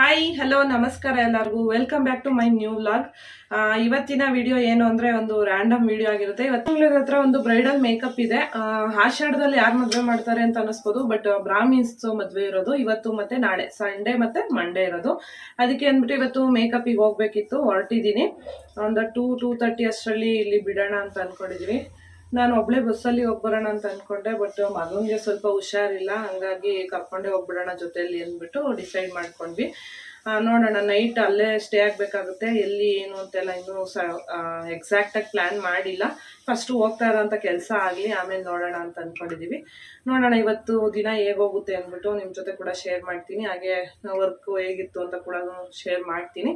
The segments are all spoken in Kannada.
ಹಾಯ್ ಹಲೋ ನಮಸ್ಕಾರ ಎಲ್ಲರಿಗೂ welcome back to my new vlog. ಇವತ್ತಿನ ವಿಡಿಯೋ ಏನು ಅಂದ್ರೆ ಒಂದು ರ್ಯಾಂಡಮ್ ವಿಡಿಯೋ ಆಗಿರುತ್ತೆ. ಇವತ್ತಿನ ಹತ್ರ ಒಂದು ಬ್ರೈಡಲ್ ಮೇಕಪ್ ಇದೆ. ಆಷಾಢದಲ್ಲಿ ಯಾರು ಮದುವೆ ಮಾಡ್ತಾರೆ ಅಂತ ಅನಿಸ್ಬೋದು, ಬಟ್ ಬ್ರಾಹ್ಮಿನ್ಸ್ ಮದುವೆ ಇರೋದು ಇವತ್ತು ಮತ್ತೆ ನಾಳೆ, ಸಂಡೇ ಮತ್ತೆ ಮಂಡೇ ಇರೋದು. ಅದಕ್ಕೆ ಅಂದ್ಬಿಟ್ಟು ಇವತ್ತು ಮೇಕಪ್ಗೆ ಹೋಗ್ಬೇಕಿತ್ತು, ಹೊರಟಿದ್ದೀನಿ. ಒಂದು 2:30 ಅಷ್ಟರಲ್ಲಿ ಇಲ್ಲಿ ಬಿಡೋಣ ಅಂತ ಅನ್ಕೊಂಡಿದೀವಿ. ನಾನು ಒಬ್ಳೆ ಬಸ್ಸಲ್ಲಿ ಹೋಗ್ಬರೋಣ ಅಂತ ಅನ್ಕೊಂಡೆ, ಬಟ್ ಮಗನಿಗೆ ಸ್ವಲ್ಪ ಹುಷಾರಿಲ್ಲ, ಹಂಗಾಗಿ ಕರ್ಕೊಂಡೇ ಹೋಗ್ಬಿಡೋಣ ಜೊತೆಯಲ್ಲಿ ಅಂದ್ಬಿಟ್ಟು ಡಿಸೈಡ್ ಮಾಡ್ಕೊಂಡ್ವಿ. ನೋಡೋಣ, ನೈಟ್ ಅಲ್ಲೇ ಸ್ಟೇ ಆಗಬೇಕಾಗುತ್ತೆ. ಎಲ್ಲಿ ಏನು ಅಂತೆಲ್ಲ ಇನ್ನೂ ಎಕ್ಸಾಕ್ಟಾಗಿ ಪ್ಲ್ಯಾನ್ ಮಾಡಿಲ್ಲ. ಫಸ್ಟು ಹೋಗ್ತಾ ಇರೋಂಥ ಕೆಲಸ ಆಗಲಿ, ಆಮೇಲೆ ನೋಡೋಣ ಅಂತ ಅಂದ್ಕೊಂಡಿದ್ದೀವಿ. ನೋಡೋಣ ಇವತ್ತು ದಿನ ಹೇಗೋಗುತ್ತೆ ಅಂದ್ಬಿಟ್ಟು ನಿಮ್ಮ ಜೊತೆ ಕೂಡ ಶೇರ್ ಮಾಡ್ತೀನಿ. ಹಾಗೆ ವರ್ಕು ಹೇಗಿತ್ತು ಅಂತ ಕೂಡ ಶೇರ್ ಮಾಡ್ತೀನಿ.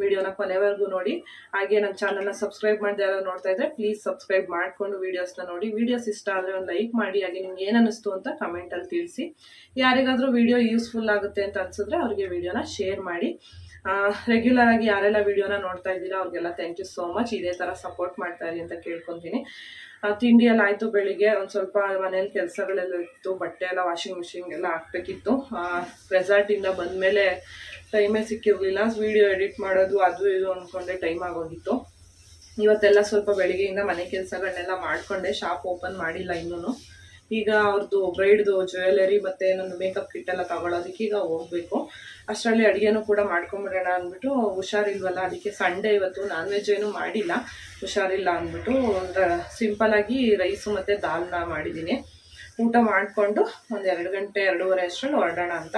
ವಿಡಿಯೋನ ಕೊನೆವರೆಗೂ ನೋಡಿ. ಹಾಗೆ ನನ್ನ ಚಾನಲ್ನ ಸಬ್ಸ್ಕ್ರೈಬ್ ಮಾಡದೆ ಯಾರು ನೋಡ್ತಾ ಇದ್ರೆ ಪ್ಲೀಸ್ ಸಬ್ಸ್ಕ್ರೈಬ್ ಮಾಡಿಕೊಂಡು ವೀಡಿಯೋಸ್ನ ನೋಡಿ. ವೀಡಿಯೋಸ್ ಇಷ್ಟ ಆದರೆ ಒಂದು ಲೈಕ್ ಮಾಡಿ. ಹಾಗೆ ನಿಮ್ಗೆ ಏನು ಅನ್ನಿಸ್ತು ಅಂತ ಕಮೆಂಟಲ್ಲಿ ತಿಳಿಸಿ. ಯಾರಿಗಾದರೂ ವಿಡಿಯೋ ಯೂಸ್ಫುಲ್ ಆಗುತ್ತೆ ಅಂತ ಅನ್ಸಿದ್ರೆ ಅವ್ರಿಗೆ ವಿಡಿಯೋನ ಶೇರ್ ಮಾಡಿ. ರೆಗ್ಯುಲರ್ ಆಗಿ ಯಾರೆಲ್ಲ ವಿಡಿಯೋನ ನೋಡ್ತಾ ಇದ್ದೀರಾ ಅವ್ರಿಗೆಲ್ಲ ಥ್ಯಾಂಕ್ ಯು ಸೋ ಮಚ್. ಇದೇ ಥರ ಸಪೋರ್ಟ್ ಮಾಡ್ತಾ ಇರಿ ಅಂತ ಕೇಳ್ಕೊತೀನಿ. ತಿಂಡಿ ಎಲ್ಲ ಆಯಿತು. ಬೆಳಿಗ್ಗೆ ಒಂದು ಸ್ವಲ್ಪ ಮನೇಲಿ ಕೆಲಸಗಳೆಲ್ಲ ಇತ್ತು, ಬಟ್ಟೆ ಎಲ್ಲ ವಾಷಿಂಗ್ ಮಿಷಿನ್ಗೆಲ್ಲ ಹಾಕ್ಬೇಕಿತ್ತು. ರೆಸಾರ್ಟಿಂದ ಬಂದಮೇಲೆ ಟೈಮೇ ಸಿಕ್ಕಿರಲಿಲ್ಲ. ವಿಡಿಯೋ ಎಡಿಟ್ ಮಾಡೋದು ಅದು ಇದು ಅಂದ್ಕೊಂಡೆ ಟೈಮ್ ಆಗೋಗಿತ್ತು. ಇವತ್ತೆಲ್ಲ ಸ್ವಲ್ಪ ಬೆಳಿಗ್ಗೆಯಿಂದ ಮನೆ ಕೆಲಸಗಳನ್ನೆಲ್ಲ ಮಾಡಿಕೊಂಡೆ. ಶಾಪ್ ಓಪನ್ ಮಾಡಿಲ್ಲ ಇನ್ನೂ. ಈಗ ಅವ್ರದ್ದು ಬ್ರೈಡ್ದು ಜ್ಯುವೆಲರಿ ಮತ್ತು ನನ್ನ ಮೇಕಪ್ ಕಿಟ್ ಎಲ್ಲ ತಗೊಳ್ಳೋದಕ್ಕೆ ಈಗ ಹೋಗಬೇಕು. ಅಷ್ಟರಲ್ಲಿ ಅಡುಗೆನೂ ಕೂಡ ಮಾಡ್ಕೊಂಬಿಡೋಣ ಅಂದ್ಬಿಟ್ಟು, ಹುಷಾರಿಲ್ವಲ್ಲ ಅದಕ್ಕೆ ಸಂಡೇ ಇವತ್ತು ನಾನ್ ವೆಜ್ ಏನೂ ಮಾಡಿಲ್ಲ, ಹುಷಾರಿಲ್ಲ ಅಂದ್ಬಿಟ್ಟು ಸಿಂಪಲಾಗಿ ರೈಸು ಮತ್ತು ದಾಲ್ನ ಮಾಡಿದ್ದೀನಿ. ಊಟ ಮಾಡಿಕೊಂಡು ಒಂದು 2 ಗಂಟೆ 2:30 ಅಷ್ಟರಲ್ಲಿ ಹೊರಡೋಣ ಅಂತ.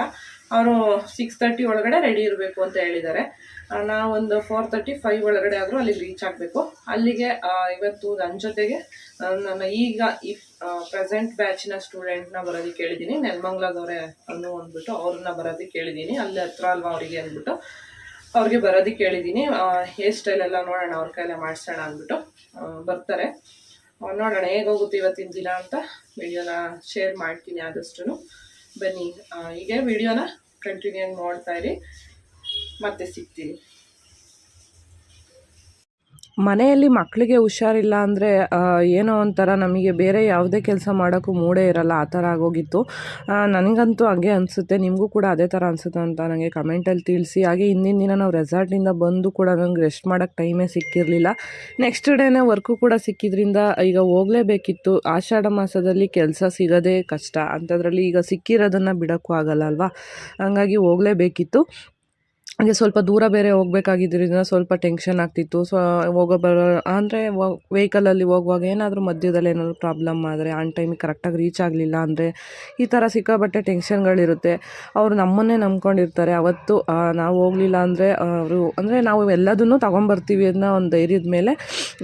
ಅವರು 6:30 ಒಳಗಡೆ ರೆಡಿ ಇರಬೇಕು ಅಂತ ಹೇಳಿದ್ದಾರೆ. ನಾವೊಂದು 4:35 ಒಳಗಡೆ ಆದರೂ ಅಲ್ಲಿ ರೀಚ್ ಆಗಬೇಕು. ಅಲ್ಲಿಗೆ ಇವತ್ತು ನನ್ನ ಜೊತೆಗೆ ನನ್ನ ಈಗ ಈ ಪ್ರೆಸೆಂಟ್ ಬ್ಯಾಚಿನ ಸ್ಟೂಡೆಂಟ್ನ ಬರೋದಕ್ಕೆ ಹೇಳಿದ್ದೀನಿ. ನೆಲಮಂಗ್ಲದವರೇ ಅನ್ನೋ ಅಂದ್ಬಿಟ್ಟು ಅವ್ರನ್ನ ಬರೋದಕ್ಕೆ ಹೇಳಿದ್ದೀನಿ. ಅಲ್ಲಿ ಹತ್ರ ಅಲ್ವಾ ಅವರಿಗೆ ಅಂದ್ಬಿಟ್ಟು ಅವ್ರಿಗೆ ಬರೋದಕ್ಕೆ ಹೇಳಿದ್ದೀನಿ. ಹೇರ್ ಸ್ಟೈಲ್ ಎಲ್ಲ ನೋಡೋಣ, ಅವ್ರ ಕೈಲೇ ಮಾಡಿಸೋಣ ಅಂದ್ಬಿಟ್ಟು ಬರ್ತಾರೆ. ನೋಡೋಣ ಹೇಗೋಗುತ್ತೆ ಇವತ್ತಿನ ದಿನ ಅಂತ ವಿಡಿಯೋನ ಶೇರ್ ಮಾಡ್ತೀನಿ ಆದಷ್ಟು. ಬನ್ನಿ, ಹೀಗೆ ವಿಡಿಯೋನ ಕಂಟಿನ್ಯೂ ನೋಡ್ತಾ ಇರಿ, ಮತ್ತೆ ಸಿಗ್ತೀನಿ. ಮನೆಯಲ್ಲಿ ಮಕ್ಕಳಿಗೆ ಹುಷಾರಿಲ್ಲ ಅಂದರೆ ಏನೋ ಒಂಥರ ನಮಗೆ ಬೇರೆ ಯಾವುದೇ ಕೆಲಸ ಮಾಡೋಕ್ಕೂ ಮೂಡೇ ಇರಲ್ಲ, ಆ ಥರ ಆಗೋಗಿತ್ತು. ನನಗಂತೂ ಹಾಗೆ ಅನಿಸುತ್ತೆ, ನಿಮಗೂ ಕೂಡ ಅದೇ ಥರ ಅನಿಸುತ್ತೆ ಅಂತ ನನಗೆ ಕಮೆಂಟಲ್ಲಿ ತಿಳಿಸಿ. ಹಾಗೆ ಹಿಂದಿನ ದಿನ ನಾವು ರೆಸಾರ್ಟಿಂದ ಬಂದು ಕೂಡ ನಂಗೆ ರೆಸ್ಟ್ ಮಾಡೋಕ್ಕೆ ಟೈಮೇ ಸಿಕ್ಕಿರಲಿಲ್ಲ. ನೆಕ್ಸ್ಟ್ ಡೇನೇ ವರ್ಕು ಕೂಡ ಸಿಕ್ಕಿದ್ರಿಂದ ಈಗ ಹೋಗಲೇಬೇಕಿತ್ತು. ಆಷಾಢ ಮಾಸದಲ್ಲಿ ಕೆಲಸ ಸಿಗೋದೇ ಕಷ್ಟ, ಅಂಥದ್ರಲ್ಲಿ ಈಗ ಸಿಕ್ಕಿರೋದನ್ನು ಬಿಡೋಕ್ಕೂ ಆಗಲ್ಲ ಅಲ್ವಾ, ಹಂಗಾಗಿ ಹೋಗಲೇಬೇಕಿತ್ತು. ಹಾಗೆ ಸ್ವಲ್ಪ ದೂರ ಬೇರೆ ಹೋಗ್ಬೇಕಾಗಿದ್ದರಿಂದ ಸ್ವಲ್ಪ ಟೆನ್ಷನ್ ಆಗ್ತಿತ್ತು. ಹೋಗೋ ಬರೋ ಅಂದರೆ ವೆಹಿಕಲಲ್ಲಿ ಹೋಗುವಾಗ ಏನಾದರೂ ಮಧ್ಯದಲ್ಲಿ ಏನಾದರೂ ಪ್ರಾಬ್ಲಮ್ ಆದರೆ, ಆನ್ ಟೈಮಿಗೆ ಕರೆಕ್ಟಾಗಿ ರೀಚ್ ಆಗಲಿಲ್ಲ ಅಂದರೆ ಈ ಥರ ಸಿಕ್ಕಾಪಟ್ಟೆ ಟೆನ್ಷನ್ಗಳಿರುತ್ತೆ. ಅವರು ನಮ್ಮನ್ನೇ ನಂಬ್ಕೊಂಡಿರ್ತಾರೆ. ಅವತ್ತು ನಾವು ಹೋಗಲಿಲ್ಲ ಅಂದರೆ ಅವರು ಅಂದರೆ ನಾವು ಎಲ್ಲದನ್ನೂ ತೊಗೊಂಬರ್ತೀವಿ ಅನ್ನೋ ಒಂದು ಧೈರ್ಯದ ಮೇಲೆ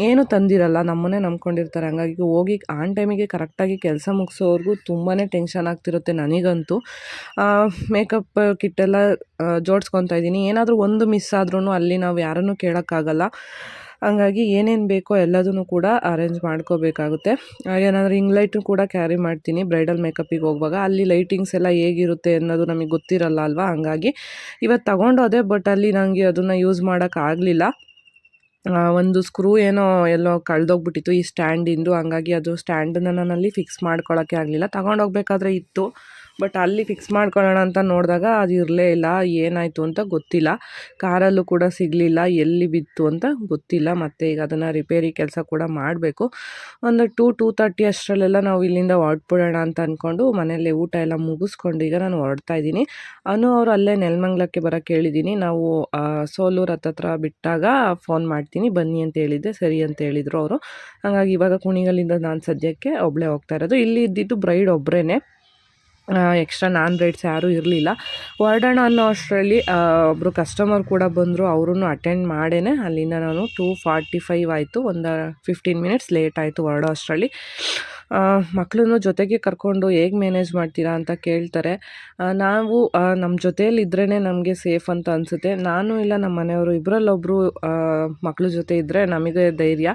ಏನೂ ತಂದಿರಲ್ಲ, ನಮ್ಮನ್ನೇ ನಂಬ್ಕೊಂಡಿರ್ತಾರೆ. ಹಂಗಾಗಿ ಹೋಗಿ ಆನ್ ಟೈಮಿಗೆ ಕರೆಕ್ಟಾಗಿ ಕೆಲಸ ಮುಗಿಸೋವರೆಗೂ ತುಂಬಾ ಟೆನ್ಷನ್ ಆಗ್ತಿರುತ್ತೆ ನನಗಂತೂ. ಮೇಕಪ್ ಕಿಟ್ಟೆಲ್ಲ ಜೋಡಿಸ್ಕೊತಾ ಇದ್ದೀನಿ. ಏನಾದರೂ ಒಂದು ಮಿಸ್ ಆದ್ರೂ ಅಲ್ಲಿ ನಾವು ಯಾರನ್ನೂ ಕೇಳೋಕ್ಕಾಗಲ್ಲ. ಹಂಗಾಗಿ ಏನೇನು ಬೇಕೋ ಎಲ್ಲದನ್ನು ಕೂಡ ಅರೇಂಜ್ ಮಾಡ್ಕೋಬೇಕಾಗುತ್ತೆ. ಏನಾದರೂ ರಿಂಗ್ ಲೈಟು ಕೂಡ ಕ್ಯಾರಿ ಮಾಡ್ತೀನಿ ಬ್ರೈಡಲ್ ಮೇಕಪ್ಪಿಗೆ ಹೋಗುವಾಗ. ಅಲ್ಲಿ ಲೈಟಿಂಗ್ಸ್ ಎಲ್ಲ ಹೇಗಿರುತ್ತೆ ಅನ್ನೋದು ನಮಗೆ ಗೊತ್ತಿರಲ್ಲ ಅಲ್ವಾ, ಹಂಗಾಗಿ ಇವತ್ತು ತಗೊಂಡೋದೆ, ಬಟ್ ಅಲ್ಲಿ ನನಗೆ ಅದನ್ನು ಯೂಸ್ ಮಾಡೋಕ್ಕಾಗಲಿಲ್ಲ. ಒಂದು ಸ್ಕ್ರೂ ಏನೋ ಎಲ್ಲೋ ಕಳೆದೋಗ್ಬಿಟ್ಟಿತ್ತು ಈ ಸ್ಟ್ಯಾಂಡಿಂದು, ಹಂಗಾಗಿ ಅದು ಸ್ಟ್ಯಾಂಡನ್ನು ನಾನಲ್ಲಿ ಫಿಕ್ಸ್ ಮಾಡ್ಕೊಳ್ಳೋಕ್ಕೆ ಆಗಲಿಲ್ಲ. ತಗೊಂಡೋಗ್ಬೇಕಾದ್ರೆ ಇತ್ತು, ಬಟ್ ಅಲ್ಲಿ ಫಿಕ್ಸ್ ಮಾಡ್ಕೊಳ್ಳೋಣ ಅಂತ ನೋಡಿದಾಗ ಅದು ಇರಲೇ ಇಲ್ಲ. ಏನಾಯಿತು ಅಂತ ಗೊತ್ತಿಲ್ಲ. ಕಾರಲ್ಲೂ ಕೂಡ ಸಿಗಲಿಲ್ಲ, ಎಲ್ಲಿ ಬಿತ್ತು ಅಂತ ಗೊತ್ತಿಲ್ಲ. ಮತ್ತು ಈಗ ಅದನ್ನು ರಿಪೇರಿ ಕೆಲಸ ಕೂಡ ಮಾಡಬೇಕು. ಒಂದು 2:30 ಅಷ್ಟರಲ್ಲೆಲ್ಲ ನಾವು ಇಲ್ಲಿಂದ ಹೊರಟ್ಬಿಡೋಣ ಅಂತ ಅಂದ್ಕೊಂಡು ಮನೆಯಲ್ಲೇ ಊಟ ಎಲ್ಲ ಮುಗಿಸ್ಕೊಂಡು ಈಗ ನಾನು ಹೊರಡ್ತಾ ಇದ್ದೀನಿ. ಅವರು ಅಲ್ಲೇ ನೆಲಮಂಗ್ಲಕ್ಕೆ ಬರೋಕ್ಕೆ ಹೇಳಿದ್ದೀನಿ. ನಾವು ಸೋಲೂರು ಹತ್ತತ್ರ ಬಿಟ್ಟಾಗ ಫೋನ್ ಮಾಡ್ತೀನಿ ಬನ್ನಿ ಅಂತ ಹೇಳಿದ್ದೆ, ಸರಿ ಅಂತ ಹೇಳಿದರು ಅವರು. ಹಾಗಾಗಿ ಇವಾಗ ಕುಣಿಗಲ್ಲಿಂದ ನಾನು ಸದ್ಯಕ್ಕೆ ಒಬ್ಬಳೇ ಹೋಗ್ತಾ ಇರೋದು. ಇಲ್ಲಿ ಇದ್ದಿದ್ದು ಬ್ರೈಡ್ ಒಬ್ಬರೇ, ಎಕ್ಸ್ಟ್ರಾ ನಾನ್ ಬ್ರೈಡ್ಸ್ ಯಾರೂ ಇರಲಿಲ್ಲ. ಹೊರಡೋಣ ಅನ್ನೋ ಅಷ್ಟರಲ್ಲಿ ಒಬ್ಬರು ಕಸ್ಟಮರ್ ಕೂಡ ಬಂದರು. ಅವ್ರೂ ಅಟೆಂಡ್ ಮಾಡೇ ಅಲ್ಲಿಂದ ನಾನು 2:45 ಆಯಿತು, ಒಂದು 15 ಮಿನಿಟ್ಸ್ ಲೇಟ್ ಆಯಿತು ಹೊರಡೋ ಅಷ್ಟರಲ್ಲಿ. ಮಕ್ಕಳನ್ನು ಜೊತೆಗೆ ಕರ್ಕೊಂಡು ಹೇಗೆ ಮ್ಯಾನೇಜ್ ಮಾಡ್ತೀರಾ ಅಂತ ಕೇಳ್ತಾರೆ. ನಾವು ನಮ್ಮ ಜೊತೆಯಲ್ಲಿ ಇದ್ರೇ ನಮಗೆ ಸೇಫ್ ಅಂತ ಅನಿಸುತ್ತೆ. ನಾನು ಇಲ್ಲ ನಮ್ಮ ಮನೆಯವರು ಇಬ್ಬರಲ್ಲೊಬ್ಬರು ಮಕ್ಕಳ ಜೊತೆ ಇದ್ದರೆ ನಮಗೆ ಧೈರ್ಯ.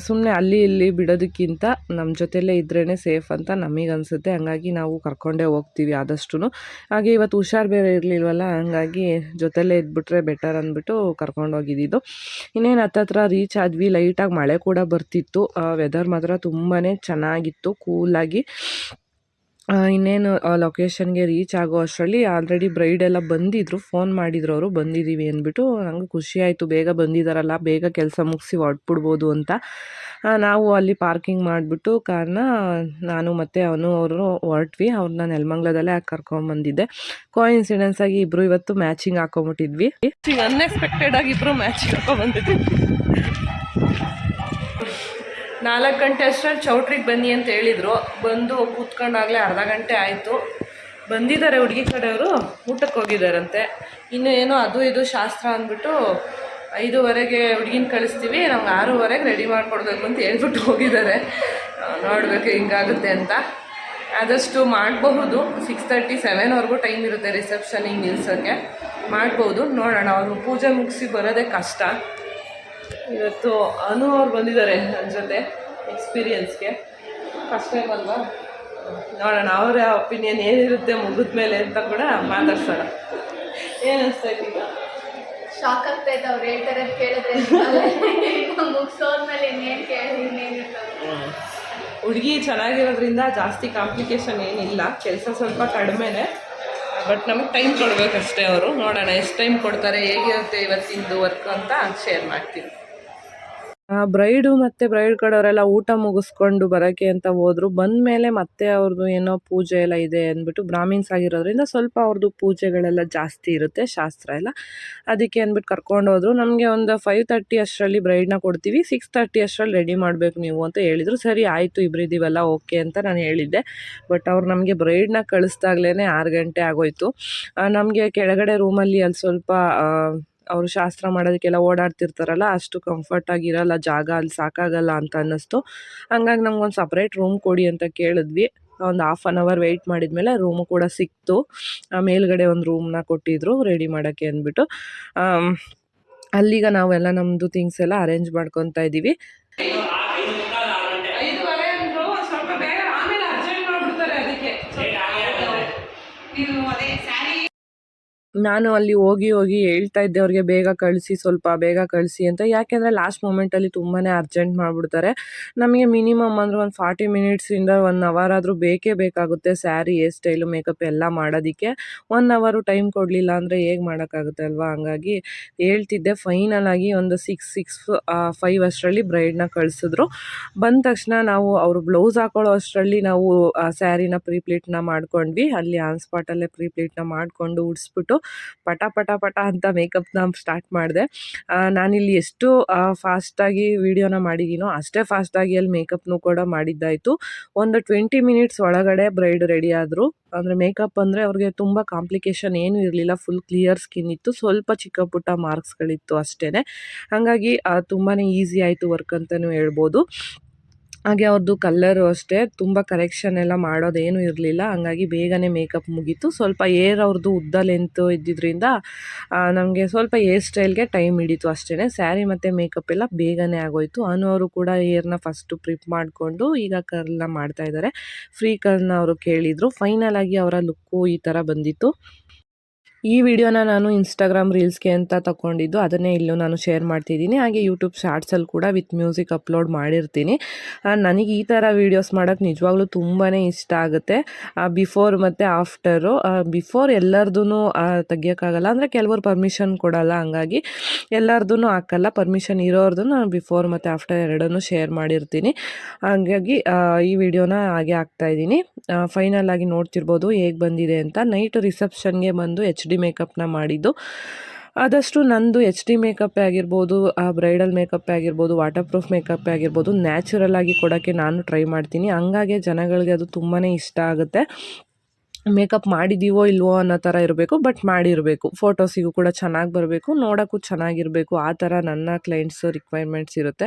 ಸುಮ್ಮನೆ ಅಲ್ಲಿ ಇಲ್ಲಿ ಬಿಡೋದಕ್ಕಿಂತ ನಮ್ಮ ಜೊತೆಯಲ್ಲೇ ಇದ್ರೇ ಸೇಫ್ ಅಂತ ನಮಗೆ ಅನಿಸುತ್ತೆ. ಹಂಗಾಗಿ ನಾವು ಕರ್ಕೊಂಡೇ ಹೋಗ್ತೀವಿ ಆದಷ್ಟು. ಹಾಗೆ ಇವತ್ತು ಹುಷಾರು ಬೇರೆ ಇರಲಿಲ್ವಲ್ಲ, ಹಂಗಾಗಿ ಜೊತೆಯಲ್ಲೇ ಇದ್ಬಿಟ್ರೆ ಬೆಟರ್ ಅಂದ್ಬಿಟ್ಟು ಕರ್ಕೊಂಡೋಗಿದ್ದು. ಇನ್ನೇನು ಹತ್ತತ್ರ ರೀಚ್ ಆದ್ವಿ. ಲೈಟಾಗಿ ಮಳೆ ಕೂಡ ಬರ್ತಿತ್ತು. ವೆದರ್ ಮಾತ್ರ ತುಂಬಾ ಚೆನ್ನಾಗಿತ್ತು, ಕೂಲಾಗಿ. ಇನ್ನೇನು ಲೊಕೇಶನ್ಗೆ ರೀಚ್ ಆಗೋ ಅಷ್ಟರಲ್ಲಿ ಆಲ್ರೆಡಿ ಬ್ರೈಡ್ ಎಲ್ಲ ಬಂದಿದ್ದರು, ಫೋನ್ ಮಾಡಿದ್ರು ಅವರು ಬಂದಿದ್ದೀವಿ ಅಂದ್ಬಿಟ್ಟು. ನನಗೂ ಖುಷಿ ಆಯಿತು, ಬೇಗ ಬಂದಿದ್ದಾರಲ್ಲ, ಬೇಗ ಕೆಲಸ ಮುಗಿಸಿ ಹೊರಟ್ಬಿಡ್ಬೋದು ಅಂತ. ನಾವು ಅಲ್ಲಿ ಪಾರ್ಕಿಂಗ್ ಮಾಡಿಬಿಟ್ಟು ಕಾರ್ನ ನಾನು ಮತ್ತು ಅವರು ಹೊರಟ್ವಿ. ಅವ್ರನ್ನ ನೆಲಮಂಗ್ಲದಲ್ಲೇ ಕರ್ಕೊಂಬಂದಿದ್ದೆ. ಕೋಇನ್ಸಿಡೆನ್ಸ್ ಆಗಿ ಇಬ್ಬರು ಇವತ್ತು ಮ್ಯಾಚಿಂಗ್ ಹಾಕೊಂಬಿಟ್ಟಿದ್ವಿ. ಅನ್ಎಕ್ಸ್ಪೆಕ್ಟೆಡ್ ಆಗಿ ಇಬ್ಬರು ಮ್ಯಾಚಿಂಗ್ ಹಾಕೊಂಬಂದಿದ್ವಿ. 4 ಗಂಟೆ ಅಷ್ಟರಲ್ಲಿ ಚೌಟ್ರಿಗೆ ಬನ್ನಿ ಅಂತ ಹೇಳಿದರು. ಬಂದು ಕೂತ್ಕೊಂಡಾಗಲೇ ಅರ್ಧ ಗಂಟೆ ಆಯಿತು. ಬಂದಿದ್ದಾರೆ ಹುಡುಗಿ ಕಡೆಯವರು, ಊಟಕ್ಕೆ ಹೋಗಿದ್ದಾರಂತೆ. ಇನ್ನು ಏನೋ ಅದು ಇದು ಶಾಸ್ತ್ರ ಅಂದ್ಬಿಟ್ಟು 5:15ಗೆ ಹುಡುಗಿನ ಕಳಿಸ್ತೀವಿ, ನಮ್ಗೆ 6:15ಗೆ ರೆಡಿ ಮಾಡಿಕೊಡ್ಬೇಕು ಅಂತ ಹೇಳ್ಬಿಟ್ಟು ಹೋಗಿದ್ದಾರೆ. ನೋಡಬೇಕು ಹಿಂಗಾಗುತ್ತೆ ಅಂತ. ಆದಷ್ಟು ಮಾಡಬಹುದು, 6:30 7ವರೆಗೂ ಟೈಮ್ ಇರುತ್ತೆ ರಿಸೆಪ್ಷನಿಗೆ ನಿಲ್ಸೋಕ್ಕೆ, ಮಾಡ್ಬೋದು. ನೋಡೋಣ, ಅವರು ಪೂಜೆ ಮುಗಿಸಿ ಬರೋದೇ ಕಷ್ಟ. ಇವತ್ತು ಅನು ಅವ್ರು ಬಂದಿದ್ದಾರೆ ನನ್ನ ಜೊತೆ ಎಕ್ಸ್ಪೀರಿಯನ್ಸ್ಗೆ, ಫಸ್ಟ್ ಟೈಮ್ ಅಲ್ವಾ. ನೋಡೋಣ ಅವರ ಒಪಿನಿಯನ್ ಏನಿರುತ್ತೆ ಮುಗಿದ ಮೇಲೆ ಅಂತ ಕೂಡ ಮಾತಾಡ್ಸೋಣ. ಏನು ಅನಿಸ್ತೈತಿ? ಈಗ ಶಾಕ್ ಆಗ್ತೈತೆ ಅವ್ರು ಹೇಳ್ತಾರೆ ಕೇಳಿದ್ರೆ. ಮುಗಿಸೋದ್ಮೇಲೆ ಇನ್ನೇನು ಕೇಳಿ ಇನ್ನೇನಿರ್ತದೆ. ಹುಡುಗಿ ಚೆನ್ನಾಗಿರೋದ್ರಿಂದ ಜಾಸ್ತಿ ಕಾಂಪ್ಲಿಕೇಶನ್ ಏನಿಲ್ಲ, ಕೆಲಸ ಸ್ವಲ್ಪ ಕಡಿಮೆನೇ, ಬಟ್ ನಮಗೆ ಟೈಮ್ ಕೊಡಬೇಕಷ್ಟೇ ಅವರು. ನೋಡೋಣ ಎಷ್ಟು ಟೈಮ್ ಕೊಡ್ತಾರೆ, ಹೇಗಿರುತ್ತೆ ಇವತ್ತಿಂದು ವರ್ಕ್ ಅಂತ ಶೇರ್ ಮಾಡ್ತೀನಿ. ಬ್ರೈಡು ಮತ್ತು ಬ್ರೈಡ್ ಕಡೆಯವರೆಲ್ಲ ಊಟ ಮುಗಿಸ್ಕೊಂಡು ಬರೋಕ್ಕೆ ಅಂತ ಹೋದರು. ಬಂದ ಮೇಲೆ ಮತ್ತೆ ಅವ್ರದ್ದು ಏನೋ ಪೂಜೆ ಎಲ್ಲ ಇದೆ ಅಂದ್ಬಿಟ್ಟು, ಬ್ರಾಹ್ಮಿನ್ಸ್ ಆಗಿರೋದ್ರಿಂದ ಸ್ವಲ್ಪ ಅವ್ರದ್ದು ಪೂಜೆಗಳೆಲ್ಲ ಜಾಸ್ತಿ ಇರುತ್ತೆ, ಶಾಸ್ತ್ರ ಎಲ್ಲ. ಅದಕ್ಕೆ ಅಂದ್ಬಿಟ್ಟು ಕರ್ಕೊಂಡು ಹೋದರು. ನಮಗೆ ಒಂದು 5:30 ಅಷ್ಟರಲ್ಲಿ ಬ್ರೈಡ್ನ ಕೊಡ್ತೀವಿ, 6:30 ಅಷ್ಟರಲ್ಲಿ ರೆಡಿ ಮಾಡಬೇಕು ನೀವು ಅಂತ ಹೇಳಿದರು. ಸರಿ ಆಯಿತು, ಇಬ್ಬರಿದ್ದೀವಲ್ಲ ಓಕೆ ಅಂತ ನಾನು ಹೇಳಿದ್ದೆ. ಬಟ್ ಅವ್ರು ನಮಗೆ ಬ್ರೈಡ್ನ ಕಳಿಸ್ದಾಗ್ಲೇ 6 ಗಂಟೆ ಆಗೋಯಿತು. ನಮಗೆ ಕೆಳಗಡೆ ರೂಮಲ್ಲಿ ಅಲ್ಲಿ ಸ್ವಲ್ಪ ಅವರು ಶಾಸ್ತ್ರ ಮಾಡೋದಕ್ಕೆಲ್ಲ ಓಡಾಡ್ತಿರ್ತಾರಲ್ಲ, ಅಷ್ಟು ಕಂಫರ್ಟಾಗಿರಲ್ಲ ಜಾಗ, ಅಲ್ಲಿ ಸಾಕಾಗಲ್ಲ ಅಂತ ಅನ್ನಿಸ್ತು. ಹಂಗಾಗಿ ನಮ್ಗೊಂದು ಸಪ್ರೇಟ್ ರೂಮ್ ಕೊಡಿ ಅಂತ ಕೇಳಿದ್ವಿ. ಒಂದು 1/2 ಅವರ್ ವೆಯ್ಟ್ ಮಾಡಿದ್ಮೇಲೆ ರೂಮು ಕೂಡ ಸಿಕ್ತು. ಮೇಲ್ಗಡೆ ಒಂದು ರೂಮ್ನ ಕೊಟ್ಟಿದ್ರು ರೆಡಿ ಮಾಡೋಕ್ಕೆ ಅಂದ್ಬಿಟ್ಟು. ಅಲ್ಲಿಗ ನಾವೆಲ್ಲ ನಮ್ಮದು ಥಿಂಗ್ಸ್ ಎಲ್ಲ ಅರೇಂಜ್ ಮಾಡ್ಕೊತಾ ಇದ್ದೀವಿ. ನಾನು ಅಲ್ಲಿ ಹೋಗಿ ಹೇಳ್ತಾ ಇದ್ದೆ ಅವ್ರಿಗೆ, ಬೇಗ ಕಳಿಸಿ, ಸ್ವಲ್ಪ ಬೇಗ ಕಳಿಸಿ ಅಂತ. ಯಾಕೆಂದರೆ ಲಾಸ್ಟ್ ಮೂಮೆಂಟಲ್ಲಿ ತುಂಬಾ ಅರ್ಜೆಂಟ್ ಮಾಡಿಬಿಡ್ತಾರೆ. ನಮಗೆ ಮಿನಿಮಮ್ ಅಂದರೆ ಒಂದು 40 ಮಿನಿಟ್ಸಿಂದ 1 ಅವರ್ ಆದರೂ ಬೇಕೇ ಬೇಕಾಗುತ್ತೆ ಸ್ಯಾರಿ, ಹೇರ್ ಸ್ಟೈಲು, ಮೇಕಪ್ ಎಲ್ಲ ಮಾಡೋದಕ್ಕೆ. 1 ಅವರು ಟೈಮ್ ಕೊಡಲಿಲ್ಲ ಅಂದರೆ ಹೇಗೆ ಮಾಡೋಕ್ಕಾಗುತ್ತೆ ಅಲ್ವಾ. ಹಂಗಾಗಿ ಹೇಳ್ತಿದ್ದೆ. ಫೈನಲ್ ಆಗಿ ಒಂದು 6:05 ಅಷ್ಟರಲ್ಲಿ ಬ್ರೈಡ್ನ ಕಳಿಸಿದ್ರು. ಬಂದ ತಕ್ಷಣ ನಾವು ಅವರು ಬ್ಲೌಸ್ ಹಾಕೊಳ್ಳೋ ಅಷ್ಟರಲ್ಲಿ ನಾವು ಸ್ಯಾರಿನ ಪ್ರೀಪ್ಲೀಟ್ನ ಮಾಡ್ಕೊಂಡ್ವಿ. ಅಲ್ಲಿ ಆನ್ ಸ್ಪಾಟಲ್ಲೇ ಪ್ರೀಪ್ಲೀಟ್ನ ಮಾಡಿಕೊಂಡು ಉಡಿಸ್ಬಿಟ್ಟು ಪಟ ಪಟ ಪಟ ಅಂತ ಮೇಕಪ್ನ ಸ್ಟಾರ್ಟ್ ಮಾಡಿದೆ. ನಾನಿಲ್ಲಿ ಎಷ್ಟು ಫಾಸ್ಟಾಗಿ ವೀಡಿಯೋನ ಮಾಡಿದ್ದೀನೋ ಅಷ್ಟೇ ಫಾಸ್ಟಾಗಿ ಅಲ್ಲಿ ಮೇಕಪ್ನು ಕೂಡ ಮಾಡಿದ್ದಾಯಿತು. ಒಂದು 20 ಮಿನಿಟ್ಸ್ ಒಳಗಡೆ ಬ್ರೈಡ್ ರೆಡಿ ಆದರು. ಅಂದರೆ ಮೇಕಪ್ ಅಂದರೆ ಅವ್ರಿಗೆ ತುಂಬ ಕಾಂಪ್ಲಿಕೇಶನ್ ಏನೂ ಇರಲಿಲ್ಲ, ಫುಲ್ ಕ್ಲಿಯರ್ ಸ್ಕಿನ್ ಇತ್ತು, ಸ್ವಲ್ಪ ಚಿಕ್ಕ ಪುಟ್ಟ ಮಾರ್ಕ್ಸ್ಗಳಿತ್ತು ಅಷ್ಟೇ. ಹಾಗಾಗಿ ತುಂಬಾ ಈಸಿ ಆಯಿತು ವರ್ಕ್ ಅಂತಲೂ ಹೇಳ್ಬೋದು. ಹಾಗೆ ಅವ್ರದ್ದು ಕಲ್ಲರು ಅಷ್ಟೇ, ತುಂಬ ಕರೆಕ್ಷನ್ ಎಲ್ಲ ಮಾಡೋದೇನೂ ಇರಲಿಲ್ಲ. ಹಂಗಾಗಿ ಬೇಗನೆ ಮೇಕಪ್ ಮುಗೀತು. ಸ್ವಲ್ಪ ಏರ್ ಅವ್ರದ್ದು ಉದ್ದ ಲೆಂತ್ ಇದ್ದಿದ್ದರಿಂದ ನಮಗೆ ಸ್ವಲ್ಪ ಹೇರ್ ಸ್ಟೈಲ್ಗೆ ಟೈಮ್ ಹಿಡಿತು ಅಷ್ಟೇ. ಸ್ಯಾರಿ ಮತ್ತು ಮೇಕಪ್ ಎಲ್ಲ ಬೇಗನೆ ಆಗೋಯಿತು. ಅವರು ಕೂಡ ಏರ್ನ ಫಸ್ಟು ಪ್ರಿಪ್ ಮಾಡಿಕೊಂಡು ಈಗ ಕರ್ಲ್ನ ಮಾಡ್ತಾಯಿದ್ದಾರೆ. ಫ್ರೀ ಕರ್ಲ್ನ ಅವರು ಕೇಳಿದರು. ಫೈನಲ್ ಆಗಿ ಅವರ ಲುಕ್ಕು ಈ ಥರ ಬಂದಿತ್ತು. ಈ ವಿಡಿಯೋನ ನಾನು ಇನ್ಸ್ಟಾಗ್ರಾಮ್ ರೀಲ್ಸ್ಗೆ ಅಂತ ತಗೊಂಡಿದ್ದು, ಅದನ್ನೇ ಇಲ್ಲೂ ನಾನು ಶೇರ್ ಮಾಡ್ತಿದ್ದೀನಿ. ಹಾಗೆ ಯೂಟ್ಯೂಬ್ ಶಾರ್ಟ್ಸಲ್ಲಿ ಕೂಡ ವಿತ್ ಮ್ಯೂಸಿಕ್ ಅಪ್ಲೋಡ್ ಮಾಡಿರ್ತೀನಿ. ನನಗೆ ಈ ಥರ ವೀಡಿಯೋಸ್ ಮಾಡೋಕ್ಕೆ ನಿಜವಾಗ್ಲೂ ತುಂಬಾ ಇಷ್ಟ ಆಗುತ್ತೆ. ಬಿಫೋರ್ ಮತ್ತು ಆಫ್ಟರು. ಬಿಫೋರ್ ಎಲ್ಲರದೂ ತೆಗಿಯೋಕ್ಕಾಗಲ್ಲ, ಅಂದರೆ ಕೆಲವರು ಪರ್ಮಿಷನ್ ಕೊಡಲ್ಲ, ಹಂಗಾಗಿ ಎಲ್ಲರದೂ ಹಾಕಲ್ಲ. ಪರ್ಮಿಷನ್ ಇರೋರ್ದು ನಾನು ಬಿಫೋರ್ ಮತ್ತು ಆಫ್ಟರ್ ಎರಡನ್ನೂ ಶೇರ್ ಮಾಡಿರ್ತೀನಿ. ಹಾಗಾಗಿ ಈ ವಿಡಿಯೋನ ಹಾಗೆ ಹಾಕ್ತಾಯಿದ್ದೀನಿ. ಫೈನಲ್ ಆಗಿ ನೋಡ್ತಿರ್ಬೋದು ಹೇಗೆ ಬಂದಿದೆ ಅಂತ. ನೈಟ್ ರಿಸೆಪ್ಷನ್ಗೆ ಬಂದು HD ಮೇಕಪ್ನ ಮಾಡಿದ್ದು. ಆದಷ್ಟು ನಂದು HD ಮೇಕಪ್ಪೇ ಆಗಿರ್ಬೋದು, ಬ್ರೈಡಲ್ ಮೇಕಪ್ಪೇ ಆಗಿರ್ಬೋದು, ವಾಟರ್ ಪ್ರೂಫ್ ಮೇಕಪ್ಪೇ ಆಗಿರ್ಬೋದು, ನ್ಯಾಚುರಲ್ ಆಗಿ ಕೊಡೋಕ್ಕೆ ನಾನು ಟ್ರೈ ಮಾಡ್ತೀನಿ. ಹಂಗಾಗಿ ಜನಗಳಿಗೆ ಅದು ತುಂಬಾ ಇಷ್ಟ ಆಗುತ್ತೆ. ಮೇಕಪ್ ಮಾಡಿದ್ದೀವೋ ಇಲ್ವೋ ಅನ್ನೋ ಥರ ಇರಬೇಕು, ಬಟ್ ಮಾಡಿರಬೇಕು. ಫೋಟೋಸಿಗೂ ಕೂಡ ಚೆನ್ನಾಗಿ ಬರಬೇಕು, ನೋಡೋಕ್ಕೂ ಚೆನ್ನಾಗಿರಬೇಕು. ಆ ಥರ ನನ್ನ ಕ್ಲೈಂಟ್ಸ್ ರಿಕ್ವೈರ್ಮೆಂಟ್ಸ್ ಇರುತ್ತೆ.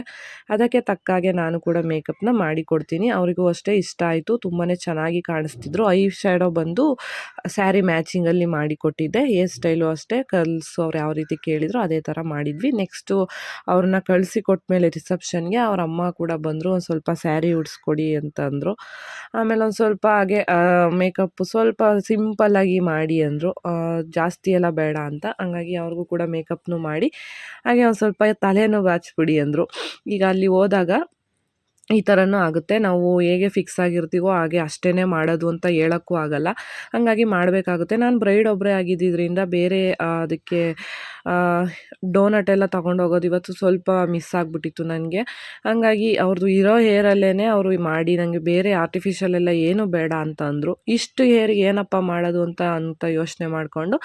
ಅದಕ್ಕೆ ತಕ್ಕಾಗೆ ನಾನು ಕೂಡ ಮೇಕಪ್ನ ಮಾಡಿಕೊಡ್ತೀನಿ. ಅವರಿಗೂ ಅಷ್ಟೇ ಇಷ್ಟ ಆಯಿತು, ತುಂಬಾ ಚೆನ್ನಾಗಿ ಕಾಣಿಸ್ತಿದ್ರು. ಐ ಶ್ಯಾಡೋ ಬಂದು ಸ್ಯಾರಿ ಮ್ಯಾಚಿಂಗಲ್ಲಿ ಮಾಡಿಕೊಟ್ಟಿದ್ದೆ. ಹೇರ್ ಸ್ಟೈಲು ಅಷ್ಟೇ, ಕರ್ಲ್ಸ್ ಅವ್ರು ಯಾವ ರೀತಿ ಕೇಳಿದ್ರು ಅದೇ ಥರ ಮಾಡಿದ್ವಿ. ನೆಕ್ಸ್ಟು ಅವ್ರನ್ನ ಕಳಿಸಿ ಕೊಟ್ಟಮೇಲೆ ರಿಸೆಪ್ಷನ್ಗೆ ಅವ್ರ ಅಮ್ಮ ಕೂಡ ಬಂದರು. ಒಂದು ಸ್ವಲ್ಪ ಸ್ಯಾರಿ ಉಡಿಸ್ಕೊಡಿ ಅಂತಂದರು. ಆಮೇಲೆ ಒಂದು ಸ್ವಲ್ಪ ಹಾಗೆ ಮೇಕಪ್ಪು ಸ್ವಲ್ಪ ಸಿಂಪಲ್ಲಾಗಿ ಮಾಡಿ ಅಂದರು, ಜಾಸ್ತಿ ಎಲ್ಲ ಬೇಡ ಅಂತ. ಹಂಗಾಗಿ ಅವ್ರಿಗೂ ಕೂಡ ಮೇಕಪ್ನು ಮಾಡಿ, ಹಾಗೆ ಒಂದು ಸ್ವಲ್ಪ ತಲೆನೂ ಬಾಚಿಬಿಡಿ ಅಂದರು. ಈಗ ಅಲ್ಲಿ ಹೋದಾಗ ಈ ಥರನೂ ಆಗುತ್ತೆ. ನಾವು ಹೇಗೆ ಫಿಕ್ಸ್ ಆಗಿರ್ತೀವೋ ಹಾಗೆ ಅಷ್ಟೇ ಮಾಡೋದು ಅಂತ ಹೇಳೋಕ್ಕೂ ಆಗಲ್ಲ. ಹಾಗಾಗಿ ಮಾಡಬೇಕಾಗುತ್ತೆ. ನಾನು ಬ್ರೈಡ್ ಒಬ್ಬರೇ ಆಗಿದ್ದಿದ್ದರಿಂದ ಬೇರೆ ಅದಕ್ಕೆ ಡೋನಟ್ ಎಲ್ಲ ತೊಗೊಂಡೋಗೋದು ಇವತ್ತು ಸ್ವಲ್ಪ ಮಿಸ್ ಆಗಿಬಿಟ್ಟಿತ್ತು ನನಗೆ. ಹಾಗಾಗಿ ಅವ್ರದ್ದು ಇರೋ ಹೇರಲ್ಲೇ ಅವರು ಮಾಡಿ ನನಗೆ ಬೇರೆ ಆರ್ಟಿಫಿಷಿಯಲ್ ಎಲ್ಲ ಏನೂ ಬೇಡ ಅಂತ ಅಂದರು. ಇಷ್ಟು ಹೇರಿಗೆ ಏನಪ್ಪ ಮಾಡೋದು ಅಂತ ಯೋಚನೆ ಮಾಡಿಕೊಂಡು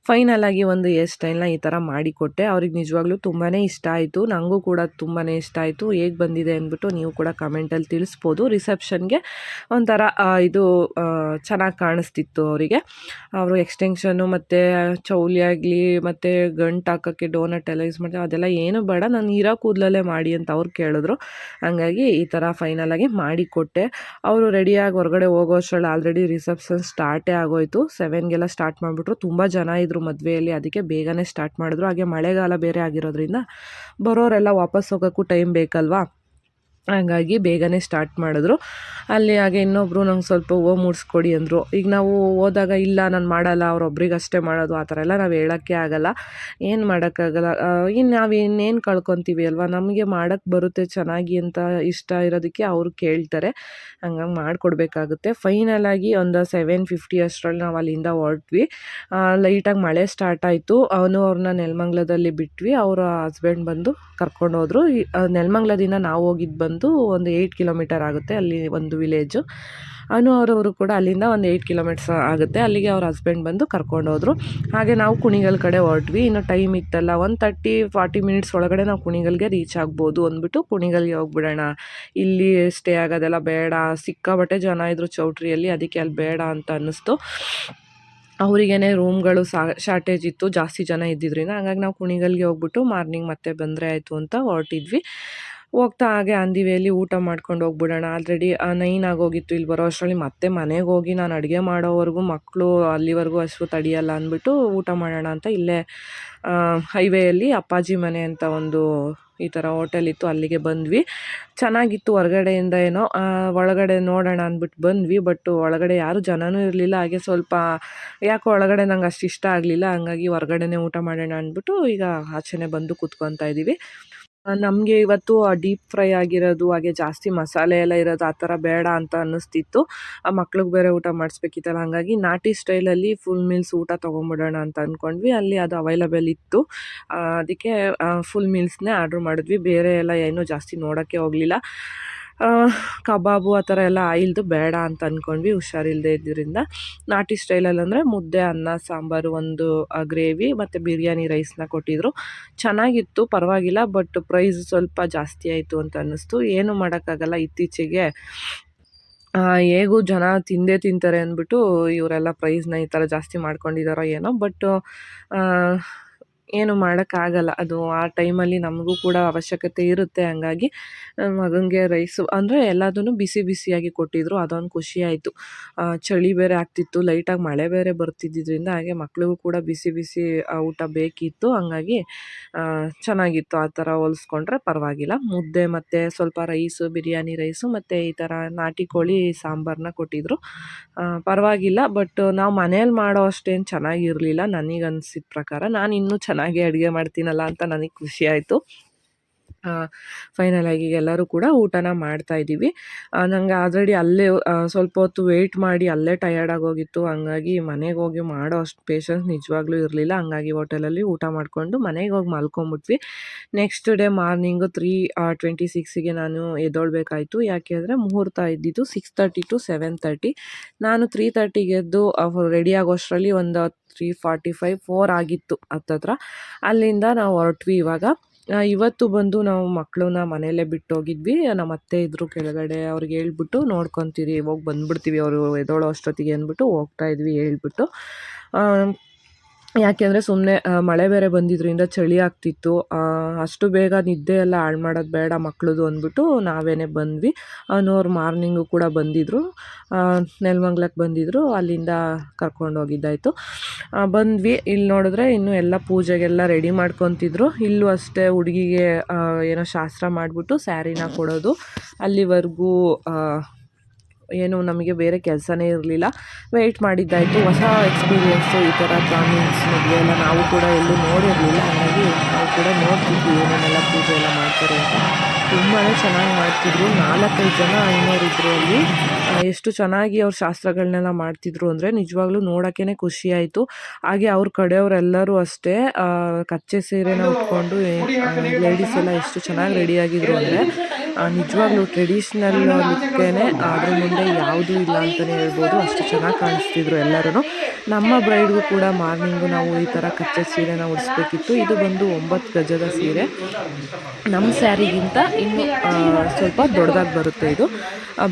ಫೈನಲಾಗಿ ಒಂದು ಹೇರ್ ಸ್ಟೈಲ್ನ ಈ ಥರ ಮಾಡಿಕೊಟ್ಟೆ. ಅವ್ರಿಗೆ ನಿಜವಾಗ್ಲೂ ತುಂಬಾ ಇಷ್ಟ ಆಯಿತು. ನನಗೂ ಕೂಡ ತುಂಬಾ ಇಷ್ಟ ಆಯಿತು. ಹೇಗೆ ಬಂದಿದೆ ಅಂದ್ಬಿಟ್ಟು ನೀವು ಕೂಡ ಕಮೆಂಟಲ್ಲಿ ತಿಳಿಸ್ಬೋದು. ರಿಸೆಪ್ಷನ್ಗೆ ಒಂಥರ ಇದು ಚೆನ್ನಾಗಿ ಕಾಣಿಸ್ತಿತ್ತು ಅವರಿಗೆ. ಅವರು ಎಕ್ಸ್ಟೆನ್ಷನ್ನು ಮತ್ತು ಚೌಲಿ ಆಗಲಿ ಮತ್ತು ಗಂಟು ಹಾಕೋಕ್ಕೆ ಡೋನಟ್ ಎಲ್ಲ ಯೂಸ್ ಮಾಡ್ತಾರೆ, ಅದೆಲ್ಲ ಏನು ಬೇಡ, ನಾನು ಇರೋ ಕೂದಲಲ್ಲೇ ಮಾಡಿ ಅಂತ ಅವ್ರು ಕೇಳಿದ್ರು. ಹಾಗಾಗಿ ಈ ಥರ ಫೈನಲಾಗಿ ಮಾಡಿಕೊಟ್ಟೆ. ಅವರು ರೆಡಿಯಾಗಿ ಹೊರಗಡೆ ಹೋಗೋ ಅಷ್ಟರಲ್ಲಿ ಆಲ್ರೆಡಿ ರಿಸೆಪ್ಷನ್ ಸ್ಟಾರ್ಟೇ ಆಗೋಯಿತು. 7ಗೆಲ್ಲ ಸ್ಟಾರ್ಟ್ ಮಾಡಿಬಿಟ್ರು. ತುಂಬ ಜನ ಇದ್ದರು ಮದುವೆಯಲ್ಲಿ, ಅದಕ್ಕೆ ಬೇಗನೆ ಸ್ಟಾರ್ಟ್ ಮಾಡಿದ್ರು. ಹಾಗೆ ಮಳೆಗಾಲ ಬೇರೆ ಆಗಿರೋದ್ರಿಂದ ಬರೋರೆಲ್ಲ ವಾಪಸ್ ಹೋಗೋಕ್ಕೂ ಟೈಮ್ ಬೇಕಲ್ವಾ, ಹಾಗಾಗಿ ಬೇಗನೆ ಸ್ಟಾರ್ಟ್ ಮಾಡಿದ್ರು. ಅಲ್ಲಿ ಹಾಗೆ ಇನ್ನೊಬ್ಬರು ನಂಗೆ ಸ್ವಲ್ಪ ಹೂವು ಮೂಡಿಸ್ಕೊಡಿ ಅಂದರು. ಈಗ ನಾವು ಹೋದಾಗ ಇಲ್ಲ ನಾನು ಮಾಡಲ್ಲ, ಅವ್ರೊಬ್ರಿಗೆ ಅಷ್ಟೇ ಮಾಡೋದು ಆ ಥರ ಎಲ್ಲ ನಾವು ಹೇಳೋಕ್ಕೆ ಆಗಲ್ಲ, ಏನು ಮಾಡೋಕ್ಕಾಗಲ್ಲ. ಇನ್ನು ನಾವು ಇನ್ನೇನು ಕಳ್ಕೊತೀವಿ ಅಲ್ವಾ, ನಮಗೆ ಮಾಡೋಕ್ಕೆ ಬರುತ್ತೆ ಚೆನ್ನಾಗಿ ಅಂತ ಇಷ್ಟ ಇರೋದಕ್ಕೆ ಅವರು ಕೇಳ್ತಾರೆ, ಹಂಗಾಗಿ ಮಾಡಿಕೊಡ್ಬೇಕಾಗುತ್ತೆ. ಫೈನಲಾಗಿ ಒಂದು 7:50 ಅಷ್ಟರಲ್ಲಿ ನಾವು ಅಲ್ಲಿಂದ ಹೊರಟ್ವಿ. ಲೈಟಾಗಿ ಮಳೆ ಸ್ಟಾರ್ಟ್ ಆಯಿತು. ಅವ್ರನ್ನ ನೆಲಮಂಗ್ಲದಲ್ಲಿ ಬಿಟ್ವಿ. ಅವರ ಹಸ್ಬೆಂಡ್ ಬಂದು ಕರ್ಕೊಂಡೋದ್ರು. ನೆಲಮಂಗ್ಲದಿಂದ ನಾವು ಹೋಗಿದ್ದು ಬಂದು ಒಂದು 8 ಕಿಲೋಮೀಟರ್ ಆಗುತ್ತೆ, ಅಲ್ಲಿ ಒಂದು ವಿಲೇಜು. ಅವರವರು ಕೂಡ ಅಲ್ಲಿಂದ ಒಂದು 8 ಕಿಲೋಮೀಟರ್ಸ್ ಆಗುತ್ತೆ. ಅಲ್ಲಿಗೆ ಅವ್ರ ಹಸ್ಬೆಂಡ್ ಬಂದು ಕರ್ಕೊಂಡೋದ್ರು. ಹಾಗೆ ನಾವು ಕುಣಿಗಲ್ ಕಡೆ ಹೊರಟ್ವಿ. ಇನ್ನು ಟೈಮ್ ಇತ್ತಲ್ಲ, 1:30-40 ಮಿನಿಟ್ಸ್ ಒಳಗಡೆ ನಾವು ಕುಣಿಗಲ್ಗೆ ರೀಚ್ ಆಗ್ಬೋದು ಅಂದ್ಬಿಟ್ಟು ಕುಣಿಗಲ್ಗೆ ಹೋಗ್ಬಿಡೋಣ, ಇಲ್ಲಿ ಸ್ಟೇ ಆಗೋದೆಲ್ಲ ಬೇಡ, ಸಿಕ್ಕಾಬಟ್ಟೆ ಜನ ಇದ್ದರು ಚೌಟ್ರಿಯಲ್ಲಿ, ಅದಕ್ಕೆ ಅಲ್ಲಿ ಬೇಡ ಅಂತ ಅನ್ನಿಸ್ತು. ಅವರಿಗೇ ರೂಮ್ಗಳು ಶಾರ್ಟೇಜ್ ಇತ್ತು, ಜಾಸ್ತಿ ಜನ ಇದ್ದಿದ್ದರಿಂದ. ಹಾಗಾಗಿ ನಾವು ಕುಣಿಗಲ್ಗೆ ಹೋಗ್ಬಿಟ್ಟು ಮಾರ್ನಿಂಗ್ ಮತ್ತೆ ಬಂದರೆ ಆಯಿತು ಅಂತ ಹೊರಟಿದ್ವಿ. ಹೋಗ್ತಾ ಹಾಗೆ ಆನ್ ದಿ ವೇಲಿ ಊಟ ಮಾಡ್ಕೊಂಡು ಹೋಗ್ಬಿಡೋಣ. ಆಲ್ರೆಡಿ 9 ಆಗೋಗಿತ್ತು ಇಲ್ಲಿ ಬರೋ ಅಷ್ಟರಲ್ಲಿ. ಮತ್ತೆ ಮನೆಗೆ ಹೋಗಿ ನಾನು ಅಡುಗೆ ಮಾಡೋವರೆಗೂ ಮಕ್ಕಳು ಅಲ್ಲಿವರೆಗೂ ಹಸಿವು ತಡೆಯಲ್ಲ ಅಂದ್ಬಿಟ್ಟು ಊಟ ಮಾಡೋಣ ಅಂತ ಇಲ್ಲೇ ಹೈವೇಯಲ್ಲಿ ಅಪ್ಪಾಜಿ ಮನೆ ಅಂತ ಒಂದು ಈ ಥರ ಹೋಟೆಲ್ ಇತ್ತು, ಅಲ್ಲಿಗೆ ಬಂದ್ವಿ. ಚೆನ್ನಾಗಿತ್ತು ಹೊರಗಡೆಯಿಂದ ಏನೋ, ಒಳಗಡೆ ನೋಡೋಣ ಅಂದ್ಬಿಟ್ಟು ಬಂದ್ವಿ. ಬಟ್ ಒಳಗಡೆ ಯಾರೂ ಜನನೂ ಇರಲಿಲ್ಲ. ಹಾಗೆ ಸ್ವಲ್ಪ ಯಾಕೋ ಒಳಗಡೆ ನಂಗೆ ಅಷ್ಟು ಇಷ್ಟ ಆಗಲಿಲ್ಲ. ಹಂಗಾಗಿ ಹೊರಗಡೆನೇ ಊಟ ಮಾಡೋಣ ಅಂದ್ಬಿಟ್ಟು ಈಗ ಆಚೆನೇ ಬಂದು ಕೂತ್ಕೊತಾ ಇದ್ದೀವಿ. ನಮಗೆ ಇವತ್ತು ಡೀಪ್ ಫ್ರೈ ಆಗಿರೋದು, ಹಾಗೆ ಜಾಸ್ತಿ ಮಸಾಲೆ ಎಲ್ಲ ಇರೋದು ಆ ಥರ ಬೇಡ ಅಂತ ಅನ್ನಿಸ್ತಿತ್ತು. ಮಕ್ಳಿಗೆ ಬೇರೆ ಊಟ ಮಾಡಿಸ್ಬೇಕಿತ್ತಲ್ಲ, ಹಾಗಾಗಿ ನಾಟಿ ಸ್ಟೈಲಲ್ಲಿ ಫುಲ್ ಮೀಲ್ಸ್ ಊಟ ತೊಗೊಂಬಿಡೋಣ ಅಂತ ಅಂದ್ಕೊಂಡ್ವಿ. ಅಲ್ಲಿ ಅದು ಅವೈಲಬಲ್ ಇತ್ತು, ಅದಕ್ಕೆ ಫುಲ್ ಮೀಲ್ಸ್ನೇ ಆರ್ಡ್ರ್ ಮಾಡಿದ್ವಿ. ಬೇರೆ ಎಲ್ಲ ಏನೂ ಜಾಸ್ತಿ ನೋಡೋಕ್ಕೆ ಹೋಗಲಿಲ್ಲ. ಕಬಾಬು ಆ ಥರ ಎಲ್ಲ ಆಯಿಲ್ದು ಬೇಡ ಅಂತ ಅಂದ್ಕೊಂಡ್ವಿ, ಹುಷಾರಿಲ್ಲದೆ ಇದ್ದರಿಂದ. ನಾಟಿ ಸ್ಟೈಲಲ್ಲಿ ಅಂದರೆ ಮುದ್ದೆ, ಅನ್ನ, ಸಾಂಬಾರು, ಒಂದು ಗ್ರೇವಿ ಮತ್ತು ಬಿರಿಯಾನಿ ರೈಸ್ನ ಕೊಟ್ಟಿದ್ದರು. ಚೆನ್ನಾಗಿತ್ತು, ಪರವಾಗಿಲ್ಲ. ಬಟ್ ಪ್ರೈಸ್ ಸ್ವಲ್ಪ ಜಾಸ್ತಿ ಆಯಿತು ಅಂತ ಅನ್ನಿಸ್ತು. ಏನೂ ಮಾಡೋಕ್ಕಾಗಲ್ಲ, ಇತ್ತೀಚೆಗೆ ಹೇಗೂ ಜನ ತಿಂದೇ ತಿಂತಾರೆ ಅಂದ್ಬಿಟ್ಟು ಇವರೆಲ್ಲ ಪ್ರೈಸ್ನ ಈ ಥರ ಜಾಸ್ತಿ ಮಾಡ್ಕೊಂಡಿದ್ದಾರೋ ಏನೋ. ಬಟ್ ಏನು ಮಾಡೋಕ್ಕಾಗಲ್ಲ, ಅದು ಆ ಟೈಮಲ್ಲಿ ನಮಗೂ ಕೂಡ ಅವಶ್ಯಕತೆ ಇರುತ್ತೆ. ಹಂಗಾಗಿ ನನ್ನ ಮಗನಿಗೆ ರೈಸು ಅಂದರೆ ಎಲ್ಲದೂ ಬಿಸಿ ಬಿಸಿಯಾಗಿ ಕೊಟ್ಟಿದ್ದರು, ಅದೊಂದು ಖುಷಿ ಆಯಿತು. ಚಳಿ ಬೇರೆ ಆಗ್ತಿತ್ತು, ಲೈಟಾಗಿ ಮಳೆ ಬೇರೆ ಬರ್ತಿದ್ದರಿಂದ ಹಾಗೆ ಮಕ್ಳಿಗೂ ಕೂಡ ಬಿಸಿ ಬಿಸಿ ಊಟ ಬೇಕಿತ್ತು. ಹಂಗಾಗಿ ಚೆನ್ನಾಗಿತ್ತು, ಆ ಥರ ಹೋಲಿಸ್ಕೊಂಡ್ರೆ ಪರವಾಗಿಲ್ಲ. ಮುದ್ದೆ ಮತ್ತು ಸ್ವಲ್ಪ ರೈಸು, ಬಿರಿಯಾನಿ ರೈಸು ಮತ್ತು ಈ ಥರ ನಾಟಿ ಕೋಳಿ ಸಾಂಬಾರನ್ನ ಕೊಟ್ಟಿದ್ದರು. ಪರವಾಗಿಲ್ಲ. ಬಟ್ ನಾವು ಮನೇಲಿ ಮಾಡೋ ಅಷ್ಟೇನು ಚೆನ್ನಾಗಿರಲಿಲ್ಲ ನನಗೆ ಅನಿಸಿದ ಪ್ರಕಾರ. ನಾನು ಇನ್ನೂ ಚೆನ್ನಾಗಿ ಅಡುಗೆ ಮಾಡ್ತೀನಲ್ಲ ಅಂತ ನನಗೆ ಖುಷಿ ಆಯಿತು. ಫೈನಲಾಗಿ ಎಲ್ಲರೂ ಕೂಡ ಊಟನ ಮಾಡ್ತಾಯಿದ್ದೀವಿ. ನನಗೆ ಆಲ್ರೆಡಿ ಅಲ್ಲೇ ಸ್ವಲ್ಪ ಹೊತ್ತು ವೆಯ್ಟ್ ಮಾಡಿ ಅಲ್ಲೇ ಟಯರ್ಡ್ ಆಗೋಗಿತ್ತು. ಹಂಗಾಗಿ ಮನೆಗೆ ಹೋಗಿ ಮಾಡೋ ಅಷ್ಟು ಪೇಷನ್ಸ್ ನಿಜವಾಗ್ಲೂ ಇರಲಿಲ್ಲ. ಹಂಗಾಗಿ ಹೋಟೆಲಲ್ಲಿ ಊಟ ಮಾಡಿಕೊಂಡು ಮನೆಗೆ ಹೋಗಿ ಮಲ್ಕೊಂಬಿಟ್ವಿ. ನೆಕ್ಸ್ಟ್ ಡೇ ಮಾರ್ನಿಂಗು 3:26ಗೆ ನಾನು ಎದ್ದೇಳಬೇಕಾಯಿತು. ಯಾಕೆ ಅಂದರೆ ಮುಹೂರ್ತ ಇದ್ದಿದ್ದು 6:30 to 7:30. ನಾನು 3:30ಗೆ ಎದ್ದು ರೆಡಿ ಆಗೋಷ್ಟರಲ್ಲಿ ಒಂದು 3:45, 4 ಆಗಿತ್ತು ಹತ್ತತ್ರ. ಅಲ್ಲಿಂದ ನಾವು ಹೊರಟ್ವಿ. ಇವತ್ತು ಬಂದು ನಾವು ಮಕ್ಕಳನ್ನ ಮನೆಯಲ್ಲೇ ಬಿಟ್ಟು ಹೋಗಿದ್ವಿ. ನಮ್ಮ ಅತ್ತೆ ಇದ್ದರು ಕೆಳಗಡೆ, ಅವ್ರಿಗೆ ಹೇಳ್ಬಿಟ್ಟು ನೋಡ್ಕೊತೀರಿ, ಹೋಗಿ ಬಂದುಬಿಡ್ತೀವಿ ಅವರು ಎದ್ದೇಳೋ ಅಷ್ಟೊತ್ತಿಗೆ ಅಂದ್ಬಿಟ್ಟು ಹೋಗ್ತಾ ಇದ್ವಿ ಹೇಳ್ಬಿಟ್ಟು. ಯಾಕೆಂದರೆ ಸುಮ್ಮನೆ ಮಳೆ ಬೇರೆ ಬಂದಿದ್ದರಿಂದ ಚಳಿ ಆಗ್ತಿತ್ತು. ಅಷ್ಟು ಬೇಗ ನಿದ್ದೆ ಎಲ್ಲ ಹಾಳು ಮಾಡೋದು ಬೇಡ ಮಕ್ಳದು ಅಂದ್ಬಿಟ್ಟು ನಾವೇ ಬಂದ್ವಿ. ಅವ್ರು ಮಾರ್ನಿಂಗು ಕೂಡ ಬಂದಿದ್ದರು, ನೆಲಮಂಗ್ಲಕ್ಕೆ ಬಂದಿದ್ದರು, ಅಲ್ಲಿಂದ ಕರ್ಕೊಂಡೋಗಿದ್ದಾಯಿತು. ಬಂದ್ವಿ. ಇಲ್ಲಿ ನೋಡಿದ್ರೆ ಇನ್ನೂ ಎಲ್ಲ ಪೂಜೆಗೆಲ್ಲ ರೆಡಿ ಮಾಡ್ಕೊತಿದ್ರು. ಇಲ್ಲೂ ಅಷ್ಟೇ ಹುಡುಗಿಗೆ ಏನೋ ಶಾಸ್ತ್ರ ಮಾಡಿಬಿಟ್ಟು ಸ್ಯಾರಿನ ಕೊಡೋದು. ಅಲ್ಲಿವರೆಗೂ ಏನು ನಮಗೆ ಬೇರೆ ಕೆಲಸನೇ ಇರಲಿಲ್ಲ, ವೆಯ್ಟ್ ಮಾಡಿದ್ದಾಯಿತು. ಹೊಸ ಎಕ್ಸ್ಪೀರಿಯೆನ್ಸು, ಈ ಥರ ಬ್ರಾಹ್ಮಿನ್ಸ್ ಮದುವೆ ಎಲ್ಲ ನಾವು ಕೂಡ ಎಲ್ಲೂ ನೋಡಿರಲಿಲ್ಲ. ಹಾಗಾಗಿ ನಾವು ಕೂಡ ನೋಡ್ತಿದ್ವಿ ಏನೇನೆಲ್ಲ ಪೂಜೆ ಎಲ್ಲ ಮಾಡ್ತಾರೆ ಅಂತ. ತುಂಬಾ ಚೆನ್ನಾಗಿ ಮಾಡ್ತಿದ್ರು. 4-5 ಜನ ಐನೋರಿದ್ರು ಅಲ್ಲಿ. ಎಷ್ಟು ಚೆನ್ನಾಗಿ ಅವ್ರು ಶಾಸ್ತ್ರಗಳನ್ನೆಲ್ಲ ಮಾಡ್ತಿದ್ರು ಅಂದರೆ ನಿಜವಾಗ್ಲೂ ನೋಡೋಕ್ಕೇ ಖುಷಿ ಆಯಿತು. ಹಾಗೆ ಅವ್ರ ಕಡೆಯವರೆಲ್ಲರೂ ಅಷ್ಟೇ ಕಚ್ಚೆ ಸೀರೆನ ಉಟ್ಕೊಂಡು ಲೇಡೀಸ್ ಎಲ್ಲ ಎಷ್ಟು ಚೆನ್ನಾಗಿ ರೆಡಿಯಾಗಿದ್ರು ಅಂದರೆ ನಿಜವಾಗ್ಲೂ ಟ್ರೆಡಿಷ್ನಲ್ ಲುಕ್ಕೇನೆ ಅದ್ರ ಮುಂದೆ ಯಾವುದೂ ಇಲ್ಲ ಅಂತಲೇ ಹೇಳ್ಬೋದು. ಅಷ್ಟು ಚೆನ್ನಾಗಿ ಕಾಣಿಸ್ತಿದ್ರು ಎಲ್ಲರೂ. ನಮ್ಮ ಬ್ರೈಡ್ಗೂ ಕೂಡ ಮಾರ್ನಿಂಗು ನಾವು ಈ ಥರ ಕಚ್ಚೆ ಸೀರೆನ ಉಡಿಸ್ಬೇಕಿತ್ತು. ಇದು ಬಂದು 9 ಗಜದ ಸೀರೆ. ನಮ್ಮ ಸ್ಯಾರಿಗಿಂತ ಇನ್ನು ಸ್ವಲ್ಪ ದೊಡ್ಡದಾಗಿ ಬರುತ್ತೆ ಇದು.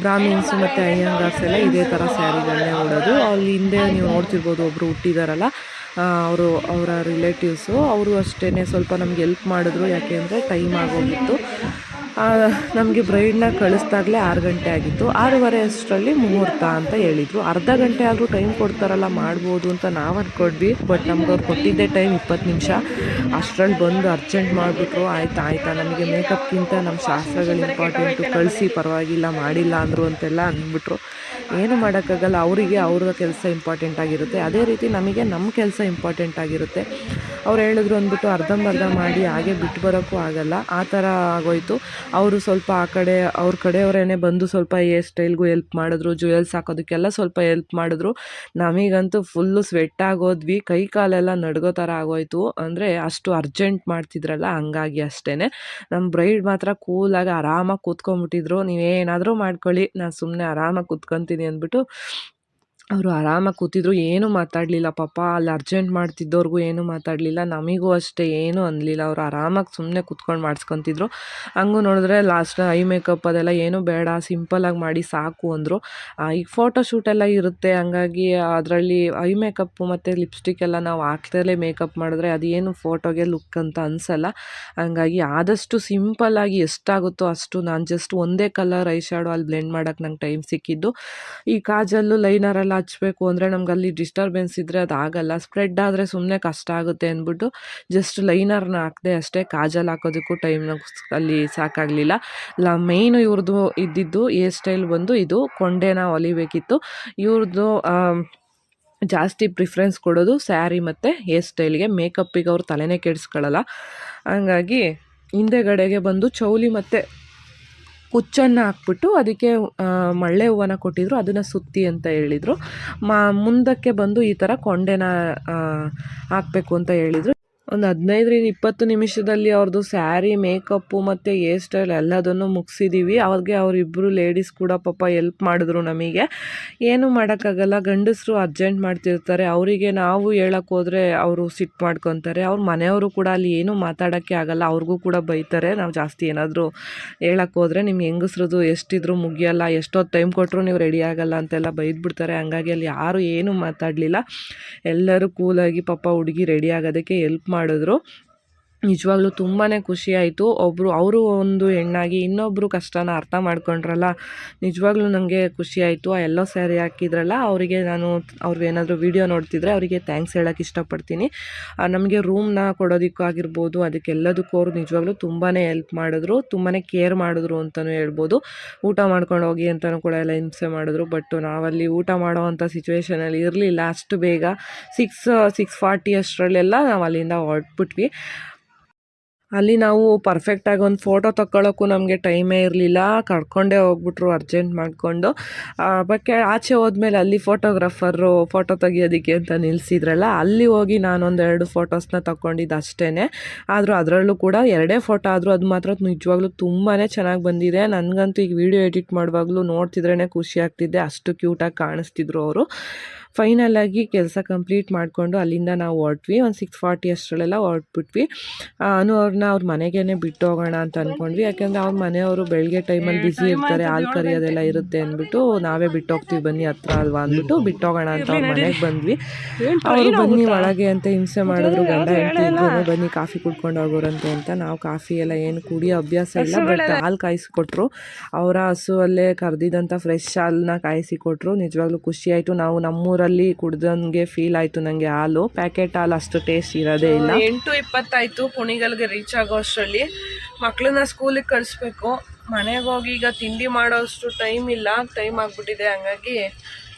ಬ್ರಾಹ್ಮಿನ್ಸು ಮತ್ತು ಅಯ್ಯಂಗಾರ್ಸ್ ಎಲ್ಲ ಇದೇ ಥರ ಸ್ಯಾರಿಗಳನ್ನೇ ಉಡೋದು. ಅಲ್ಲಿ ಹಿಂದೆ ನೀವು ನೋಡ್ತಿರ್ಬೋದು ಒಬ್ಬರು ಹುಟ್ಟಿದಾರಲ್ಲ, ಅವರ ರಿಲೇಟಿವ್ಸು, ಅವರು ಅಷ್ಟೇ ಸ್ವಲ್ಪ ನಮ್ಗೆ ಹೆಲ್ಪ್ ಮಾಡಿದ್ರು. ಯಾಕೆ ಅಂದರೆ ಟೈಮ್ ಆಗೋಗಿತ್ತು. ನಮಗೆ ಬ್ರೈಡ್ನ ಕಳಿಸ್ದಾಗಲೇ 6 ಗಂಟೆ ಆಗಿತ್ತು. 6:15 ಅಷ್ಟರಲ್ಲಿ ಮುಹೂರ್ತ ಅಂತ ಹೇಳಿದರು. ಅರ್ಧ ಗಂಟೆ ಆದರೂ ಟೈಮ್ ಕೊಡ್ತಾರಲ್ಲ, ಮಾಡ್ಬೋದು ಅಂತ ನಾವು ಅಂದ್ಕೊಂಡ್ವಿ. ಬಟ್ ನಮ್ಗೆ ಅವ್ರು ಕೊಟ್ಟಿದ್ದೇ ಟೈಮ್ 20 ನಿಮಿಷ. ಅಷ್ಟರಲ್ಲಿ ಬಂದು ಅರ್ಜೆಂಟ್ ಮಾಡಿಬಿಟ್ರು. ಆಯಿತಾ ನಮಗೆ ಮೇಕಪ್ಗಿಂತ ನಮ್ಮ ಶಾಸ್ತ್ರಗಳು ಇಂಪಾರ್ಟೆಂಟು, ಕಳಿಸಿ ಪರವಾಗಿಲ್ಲ ಮಾಡಿಲ್ಲ ಅಂದರು ಅಂತೆಲ್ಲ ಅಂದ್ಬಿಟ್ರು. ಏನು ಮಾಡೋಕ್ಕಾಗಲ್ಲ, ಅವರಿಗೆ ಅವ್ರ ಕೆಲಸ ಇಂಪಾರ್ಟೆಂಟ್ ಆಗಿರುತ್ತೆ, ಅದೇ ರೀತಿ ನಮಗೆ ನಮ್ಮ ಕೆಲಸ ಇಂಪಾರ್ಟೆಂಟ್ ಆಗಿರುತ್ತೆ. ಅವ್ರು ಹೇಳಿದ್ರು ಅಂದ್ಬಿಟ್ಟು ಅರ್ಧಂಬರ್ಧ ಮಾಡಿ ಹಾಗೆ ಬಿಟ್ಟು ಬರೋಕ್ಕೂ ಆಗಲ್ಲ. ಆ ಥರ ಆಗೋಯಿತು. ಅವರು ಸ್ವಲ್ಪ ಅವ್ರ ಕಡೆಯವರೇ ಬಂದು ಸ್ವಲ್ಪ ಹೇರ್ ಸ್ಟೈಲ್ಗೂ ಹೆಲ್ಪ್ ಮಾಡಿದ್ರು, ಜ್ಯುವೆಲ್ಸ್ ಹಾಕೋದಕ್ಕೆಲ್ಲ ಸ್ವಲ್ಪ ಹೆಲ್ಪ್ ಮಾಡಿದ್ರು. ನಮಗಂತೂ ಫುಲ್ಲು ಸ್ವೆಟ್ ಆಗೋದ್ವಿ, ಕೈ ಕಾಲೆಲ್ಲ ನಡ್ಗೋ ಥರ ಆಗೋಯಿತು. ಅಂದರೆ ಅಷ್ಟು ಅರ್ಜೆಂಟ್ ಮಾಡ್ತಿದ್ರಲ್ಲ, ಹಂಗಾಗಿ ಅಷ್ಟೇ. ನಮ್ಮ ಬ್ರೈಡ್ ಮಾತ್ರ ಕೂಲಾಗಿ ಆರಾಮಾಗಿ ಕೂತ್ಕೊಂಡ್ಬಿಟ್ಟಿದ್ರು. ನೀವೇನಾದರೂ ಮಾಡ್ಕೊಳ್ಳಿ, ನಾನು ಸುಮ್ಮನೆ ಆರಾಮಾಗಿ ಕೂತ್ಕೊತೀನಿ ಅಂದ್ಬಿಟ್ಟು ಅವರು ಆರಾಮಾಗಿ ಕೂತಿದ್ರು. ಏನೂ ಮಾತಾಡಲಿಲ್ಲ ಪಾಪ. ಅಲ್ಲಿ ಅರ್ಜೆಂಟ್ ಮಾಡ್ತಿದ್ದವ್ರಿಗೂ ಏನೂ ಮಾತಾಡಲಿಲ್ಲ, ನಮಗೂ ಅಷ್ಟೇ ಏನೂ ಅನ್ನಲಿಲ್ಲ. ಅವರು ಆರಾಮಾಗಿ ಸುಮ್ಮನೆ ಕೂತ್ಕೊಂಡು ಮಾಡಿಸ್ಕೊತಿದ್ರು. ಹಂಗೂ ನೋಡಿದ್ರೆ ಲಾಸ್ಟ್ ಐ ಮೇಕಪ್ ಅದೆಲ್ಲ ಏನೂ ಬೇಡ, ಸಿಂಪಲಾಗಿ ಮಾಡಿ ಸಾಕು ಅಂದರು. ಈಗ ಫೋಟೋ ಶೂಟೆಲ್ಲ ಇರುತ್ತೆ, ಹಂಗಾಗಿ ಅದರಲ್ಲಿ ಐ ಮೇಕಪ್ಪು ಮತ್ತು ಲಿಪ್ಸ್ಟಿಕ್ ಎಲ್ಲ ನಾವು ಹಾಕ್ದಲೇ ಮೇಕಪ್ ಮಾಡಿದ್ರೆ ಅದೇನು ಫೋಟೋಗೆ ಲುಕ್ ಅಂತ ಅನಿಸಲ್ಲ. ಹಂಗಾಗಿ ಆದಷ್ಟು ಸಿಂಪಲ್ಲಾಗಿ ಎಷ್ಟಾಗುತ್ತೋ ಅಷ್ಟು ನಾನು ಜಸ್ಟ್ ಒಂದೇ ಕಲರ್ ಐ ಶ್ಯಾಡೋ ಅಲ್ಲಿ ಬ್ಲೆಂಡ್ ಮಾಡೋಕ್ಕೆ ನಂಗೆ ಟೈಮ್ ಸಿಕ್ಕಿದ್ದು. ಈ ಕಾಜಲ್ಲು ಲೈನರೆಲ್ಲ ಹಚ್ಚಬೇಕು ಅಂದರೆ ನಮ್ಗೆ ಅಲ್ಲಿ ಡಿಸ್ಟರ್ಬೆನ್ಸ್ ಇದ್ದರೆ ಅದು ಆಗಲ್ಲ, ಸ್ಪ್ರೆಡ್ ಆದರೆ ಸುಮ್ಮನೆ ಕಷ್ಟ ಆಗುತ್ತೆ ಅಂದ್ಬಿಟ್ಟು ಜಸ್ಟ್ ಲೈನರ್ನ ಹಾಕಿದೆ ಅಷ್ಟೇ. ಕಾಜಲ್ ಹಾಕೋದಕ್ಕೂ ಟೈಮ್ ಅಲ್ಲಿ ಸಾಕಾಗಲಿಲ್ಲ. ಮೇಯ್ನು ಇವ್ರದ್ದು ಇದ್ದಿದ್ದು ಹೇರ್ ಸ್ಟೈಲ್ ಬಂದು ಇದು ಕೊಂಡೆನ ಹೊಲಿಬೇಕಿತ್ತು. ಇವ್ರದ್ದು ಜಾಸ್ತಿ ಪ್ರಿಫ್ರೆನ್ಸ್ ಕೊಡೋದು ಸ್ಯಾರಿ ಮತ್ತು ಹೇರ್ ಸ್ಟೈಲ್ಗೆ, ಮೇಕಪ್ಪಿಗೆ ಅವ್ರು ತಲೆನೇ ಕೆಡಿಸ್ಕೊಳ್ಳಲ್ಲ. ಹಂಗಾಗಿ ಹಿಂದೆಗಡೆಗೆ ಬಂದು ಚೌಲಿ ಮತ್ತು ಕುಚ್ಚನ್ನು ಹಾಕ್ಬಿಟ್ಟು ಅದಕ್ಕೆ ಮಳ್ಳೆ ಹೂವನ್ನ ಕೊಟ್ಟಿದ್ರು, ಅದನ್ನು ಸುತ್ತಿ ಅಂತ ಹೇಳಿದರು. ಮುಂದಕ್ಕೆ ಬಂದು ಈ ಥರ ಕೊಂಡೆನ ಹಾಕಬೇಕು ಅಂತ ಹೇಳಿದರು. ಒಂದು 15-20 ನಿಮಿಷದಲ್ಲಿ ಅವ್ರದ್ದು ಸ್ಯಾರಿ, ಮೇಕಪ್ಪು ಮತ್ತು ಹೇರ್ ಸ್ಟೈಲ್ ಎಲ್ಲದನ್ನು ಮುಗಿಸಿದ್ದೀವಿ. ಅವ್ರಿಗೆ ಅವರಿಬ್ಬರು ಲೇಡೀಸ್ ಕೂಡ ಪಾಪ ಹೆಲ್ಪ್ ಮಾಡಿದ್ರು ನಮಗೆ. ಏನೂ ಮಾಡೋಕ್ಕಾಗಲ್ಲ, ಗಂಡಸರು ಅರ್ಜೆಂಟ್ ಮಾಡ್ತಿರ್ತಾರೆ, ಅವರಿಗೆ ನಾವು ಹೇಳೋಕ್ಕೆ ಹೋದರೆ ಅವರು ಸಿಟ್ಟು ಮಾಡ್ಕೊತಾರೆ. ಅವ್ರ ಮನೆಯವರು ಕೂಡ ಅಲ್ಲಿ ಏನೂ ಮಾತಾಡೋಕ್ಕೆ ಆಗಲ್ಲ, ಅವ್ರಿಗೂ ಕೂಡ ಬೈತಾರೆ ನಾವು ಜಾಸ್ತಿ ಏನಾದರೂ ಹೇಳೋಕ್ಕೆ ಹೋದರೆ. ನಿಮ್ಮ ಹೆಂಗಸ್ರದ್ದು ಎಷ್ಟಿದ್ರೂ ಮುಗಿಯಲ್ಲ, ಎಷ್ಟೊತ್ತು ಟೈಮ್ ಕೊಟ್ಟರು ನೀವು ರೆಡಿ ಆಗಲ್ಲ ಅಂತೆಲ್ಲ ಬೈದ್ಬಿಡ್ತಾರೆ. ಹಂಗಾಗಿ ಅಲ್ಲಿ ಯಾರೂ ಏನೂ ಮಾತಾಡಲಿಲ್ಲ, ಎಲ್ಲರೂ ಕೂಲಾಗಿ ಪಾಪ ಹುಡುಗಿ ರೆಡಿ ಆಗೋದಕ್ಕೆ ಹೆಲ್ಪ್ ಮಾಡಿದ್ರು. ನಿಜವಾಗ್ಲೂ ತುಂಬಾ ಖುಷಿ ಆಯಿತು. ಅವರು ಒಂದು ಹೆಣ್ಣಾಗಿ ಇನ್ನೊಬ್ಬರು ಕಷ್ಟನ ಅರ್ಥ ಮಾಡ್ಕೊಂಡ್ರಲ್ಲ, ನಿಜವಾಗ್ಲೂ ನನಗೆ ಖುಷಿ ಆಯಿತು. ಆ ಎಲ್ಲೋ ಸ್ಯಾರಿ ಹಾಕಿದ್ರಲ್ಲ ಅವರಿಗೆ ಅವ್ರು ಏನಾದರೂ ವೀಡಿಯೋ ನೋಡ್ತಿದ್ರೆ ಅವರಿಗೆ ಥ್ಯಾಂಕ್ಸ್ ಹೇಳೋಕ್ಕೆ ಇಷ್ಟಪಡ್ತೀನಿ. ನಮಗೆ ರೂಮ್ನ ಕೊಡೋದಕ್ಕಾಗಿರ್ಬೋದು, ಅದಕ್ಕೆಲ್ಲದಕ್ಕೂ ಅವರು ನಿಜವಾಗ್ಲೂ ತುಂಬಾ ಹೆಲ್ಪ್ ಮಾಡಿದ್ರು, ತುಂಬಾ ಕೇರ್ ಮಾಡಿದ್ರು ಅಂತಲೂ ಹೇಳ್ಬೋದು. ಊಟ ಮಾಡ್ಕೊಂಡು ಹೋಗಿ ಅಂತಲೂ ಕೂಡ ಎಲ್ಲ ಹಿಂಸೆ ಮಾಡಿದ್ರು. ಬಟ್ ನಾವಲ್ಲಿ ಊಟ ಮಾಡೋ ಅಂಥ ಸಿಚುವೇಷನಲ್ಲಿ ಇರಲಿಲ್ಲ. ಅಷ್ಟು ಬೇಗ 6:40 ಅಷ್ಟರಲ್ಲೆಲ್ಲ ನಾವು ಅಲ್ಲಿಂದ ಹೊರಟ್ಬಿಟ್ವಿ. ಅಲ್ಲಿ ನಾವು ಪರ್ಫೆಕ್ಟಾಗಿ ಒಂದು ಫೋಟೋ ತಗೊಳ್ಳೋಕ್ಕೂ ನಮಗೆ ಟೈಮೇ ಇರಲಿಲ್ಲ, ಕರ್ಕೊಂಡೇ ಹೋಗ್ಬಿಟ್ರು ಅರ್ಜೆಂಟ್ ಮಾಡಿಕೊಂಡು. ಆಚೆ ಹೋದ್ಮೇಲೆ ಅಲ್ಲಿ ಫೋಟೋಗ್ರಾಫರು ಫೋಟೋ ತೆಗಿಯೋದಕ್ಕೆ ಅಂತ ನಿಲ್ಲಿಸಿದ್ರಲ್ಲ, ಅಲ್ಲಿ ಹೋಗಿ ನಾನೊಂದು 2 ಫೋಟೋಸ್ನ ತಗೊಂಡಿದ್ದು ಅಷ್ಟೇ. ಆದರೂ ಅದರಲ್ಲೂ ಕೂಡ 2 ಫೋಟೋ ಆದರೂ ಅದು ಮಾತ್ರ ನಿಜವಾಗ್ಲೂ ತುಂಬಾ ಚೆನ್ನಾಗಿ ಬಂದಿದೆ. ನನಗಂತೂ ಈಗ ವಿಡಿಯೋ ಎಡಿಟ್ ಮಾಡುವಾಗಲೂ ನೋಡ್ತಿದ್ರೇ ಖುಷಿ ಆಗ್ತಿದ್ದೆ, ಅಷ್ಟು ಕ್ಯೂಟಾಗಿ ಕಾಣಿಸ್ತಿದ್ರು ಅವರು. ಫೈನಲಾಗಿ ಕೆಲಸ ಕಂಪ್ಲೀಟ್ ಮಾಡಿಕೊಂಡು ಅಲ್ಲಿಂದ ನಾವು ಹೊರಟ್ವಿ. ಒಂದು 6:40 ಅಷ್ಟರಲ್ಲೆಲ್ಲ ಹೊರಟ್ಬಿಟ್ವಿ. ಅವ್ರನ್ನ ಅವ್ರ ಮನೆಗೇ ಬಿಟ್ಟು ಹೋಗೋಣ ಅಂತ ಅಂದ್ಕೊಂಡ್ವಿ. ಯಾಕೆಂದರೆ ಅವ್ರ ಮನೆಯವರು ಬೆಳಗ್ಗೆ ಟೈಮಲ್ಲಿ ಬ್ಯುಸಿ ಇರ್ತಾರೆ, ಹಾಲು ಕರಿಯೋದೆಲ್ಲ ಇರುತ್ತೆ ಅಂದ್ಬಿಟ್ಟು ನಾವೇ ಬಿಟ್ಟು ಹೋಗ್ತೀವಿ ಬನ್ನಿ, ಹತ್ರ ಅಲ್ವಾ ಅಂದ್ಬಿಟ್ಟು ಬಿಟ್ಟು ಹೋಗೋಣ ಅಂತ ಅವ್ರ ಮನೆಗೆ ಬಂದ್ವಿ. ಅವರು ಬನ್ನಿ ಒಳಗೆ ಅಂತ ಹಿಂಸೆ ಮಾಡಿದ್ರು, ಗಂಡ ಹೆಂಡತಿ ಇಬ್ಬರೂ ಬನ್ನಿ ಕಾಫಿ ಕುಡ್ಕೊಂಡು ಹೋಗೋರಂತೆ ಅಂತ. ನಾವು ಕಾಫಿ ಎಲ್ಲ ಏನು ಕುಡಿಯೋ ಅಭ್ಯಾಸ ಇಲ್ಲ, ಬಟ್ ಹಾಲು ಕಾಯಿಸಿಕೊಟ್ರು. ಅವರ ಹಸುವಲ್ಲೇ ಕರೆದಿದ್ದಂಥ ಫ್ರೆಶ್ ಹಾಲನ್ನ ಕಾಯಿಸಿಕೊಟ್ರು. ನಿಜವಾಗ್ಲೂ ಖುಷಿ ಆಯಿತು. ನಾವು ನಮ್ಮೂರಲ್ಲಿ ಕುಡ್ದಂಗೆ ಫೀಲ್ ಆಯಿತು ನನಗೆ. ಹಾಲು ಪ್ಯಾಕೆಟ್ ಹಾಲು ಅಷ್ಟು ಟೇಸ್ಟ್ ಇರೋದೇ ಇಲ್ಲ. 8:20 ಆಯಿತು ಕುಣಿಗಲ್ಗೆ ರೀಚ್ ಆಗೋ ಅಷ್ಟರಲ್ಲಿ. ಮಕ್ಕಳನ್ನ ಸ್ಕೂಲಿಗೆ ಕಳಿಸ್ಬೇಕು, ಮನೆಗೆ ಹೋಗಿ ಈಗ ತಿಂಡಿ ಮಾಡೋಷ್ಟು ಟೈಮ್ ಇಲ್ಲ, ಟೈಮ್ ಆಗಿಬಿಟ್ಟಿದೆ. ಹಂಗಾಗಿ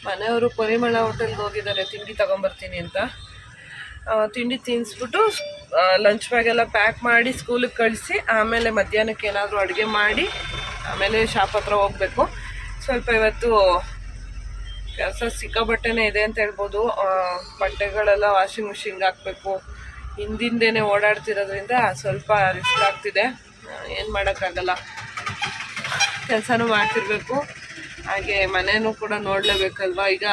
ಮನೆಯವರು ಪರಿಮಳ ಹೋಟೆಲ್ಗೆ ಹೋಗಿದ್ದಾರೆ ತಿಂಡಿ ತೊಗೊಂಬರ್ತೀನಿ ಅಂತ. ತಿಂಡಿ ತಿನ್ನಿಸ್ಬಿಟ್ಟು ಲಂಚ್ ಬ್ಯಾಗೆಲ್ಲ ಪ್ಯಾಕ್ ಮಾಡಿ ಸ್ಕೂಲಿಗೆ ಕಳಿಸಿ ಆಮೇಲೆ ಮಧ್ಯಾಹ್ನಕ್ಕೆ ಏನಾದರೂ ಅಡುಗೆ ಮಾಡಿ ಆಮೇಲೆ ಶಾಪ್ ಹತ್ರ ಹೋಗಬೇಕು. ಸ್ವಲ್ಪ ಇವತ್ತು ಕೆಲಸ ಸಿಕ್ಕಾಬಟ್ಟೆನೇ ಇದೆ ಅಂತ ಹೇಳ್ಬೋದು. ಬಟ್ಟೆಗಳೆಲ್ಲ ವಾಷಿಂಗ್ ಮಿಷಿನ್ಗೆ ಹಾಕಬೇಕು. ಹಿಂದಿಂದೇನೆ ಓಡಾಡ್ತಿರೋದ್ರಿಂದ ಸ್ವಲ್ಪ ರಿಸ್ಕ್ ಆಗ್ತಿದೆ. ಏನು ಮಾಡೋಕ್ಕಾಗಲ್ಲ, ಕೆಲಸನೂ ಮಾಡ್ತಿರ್ಬೇಕು, ಹಾಗೆ ಮನೇನೂ ಕೂಡ ನೋಡಲೇಬೇಕಲ್ವ. ಈಗ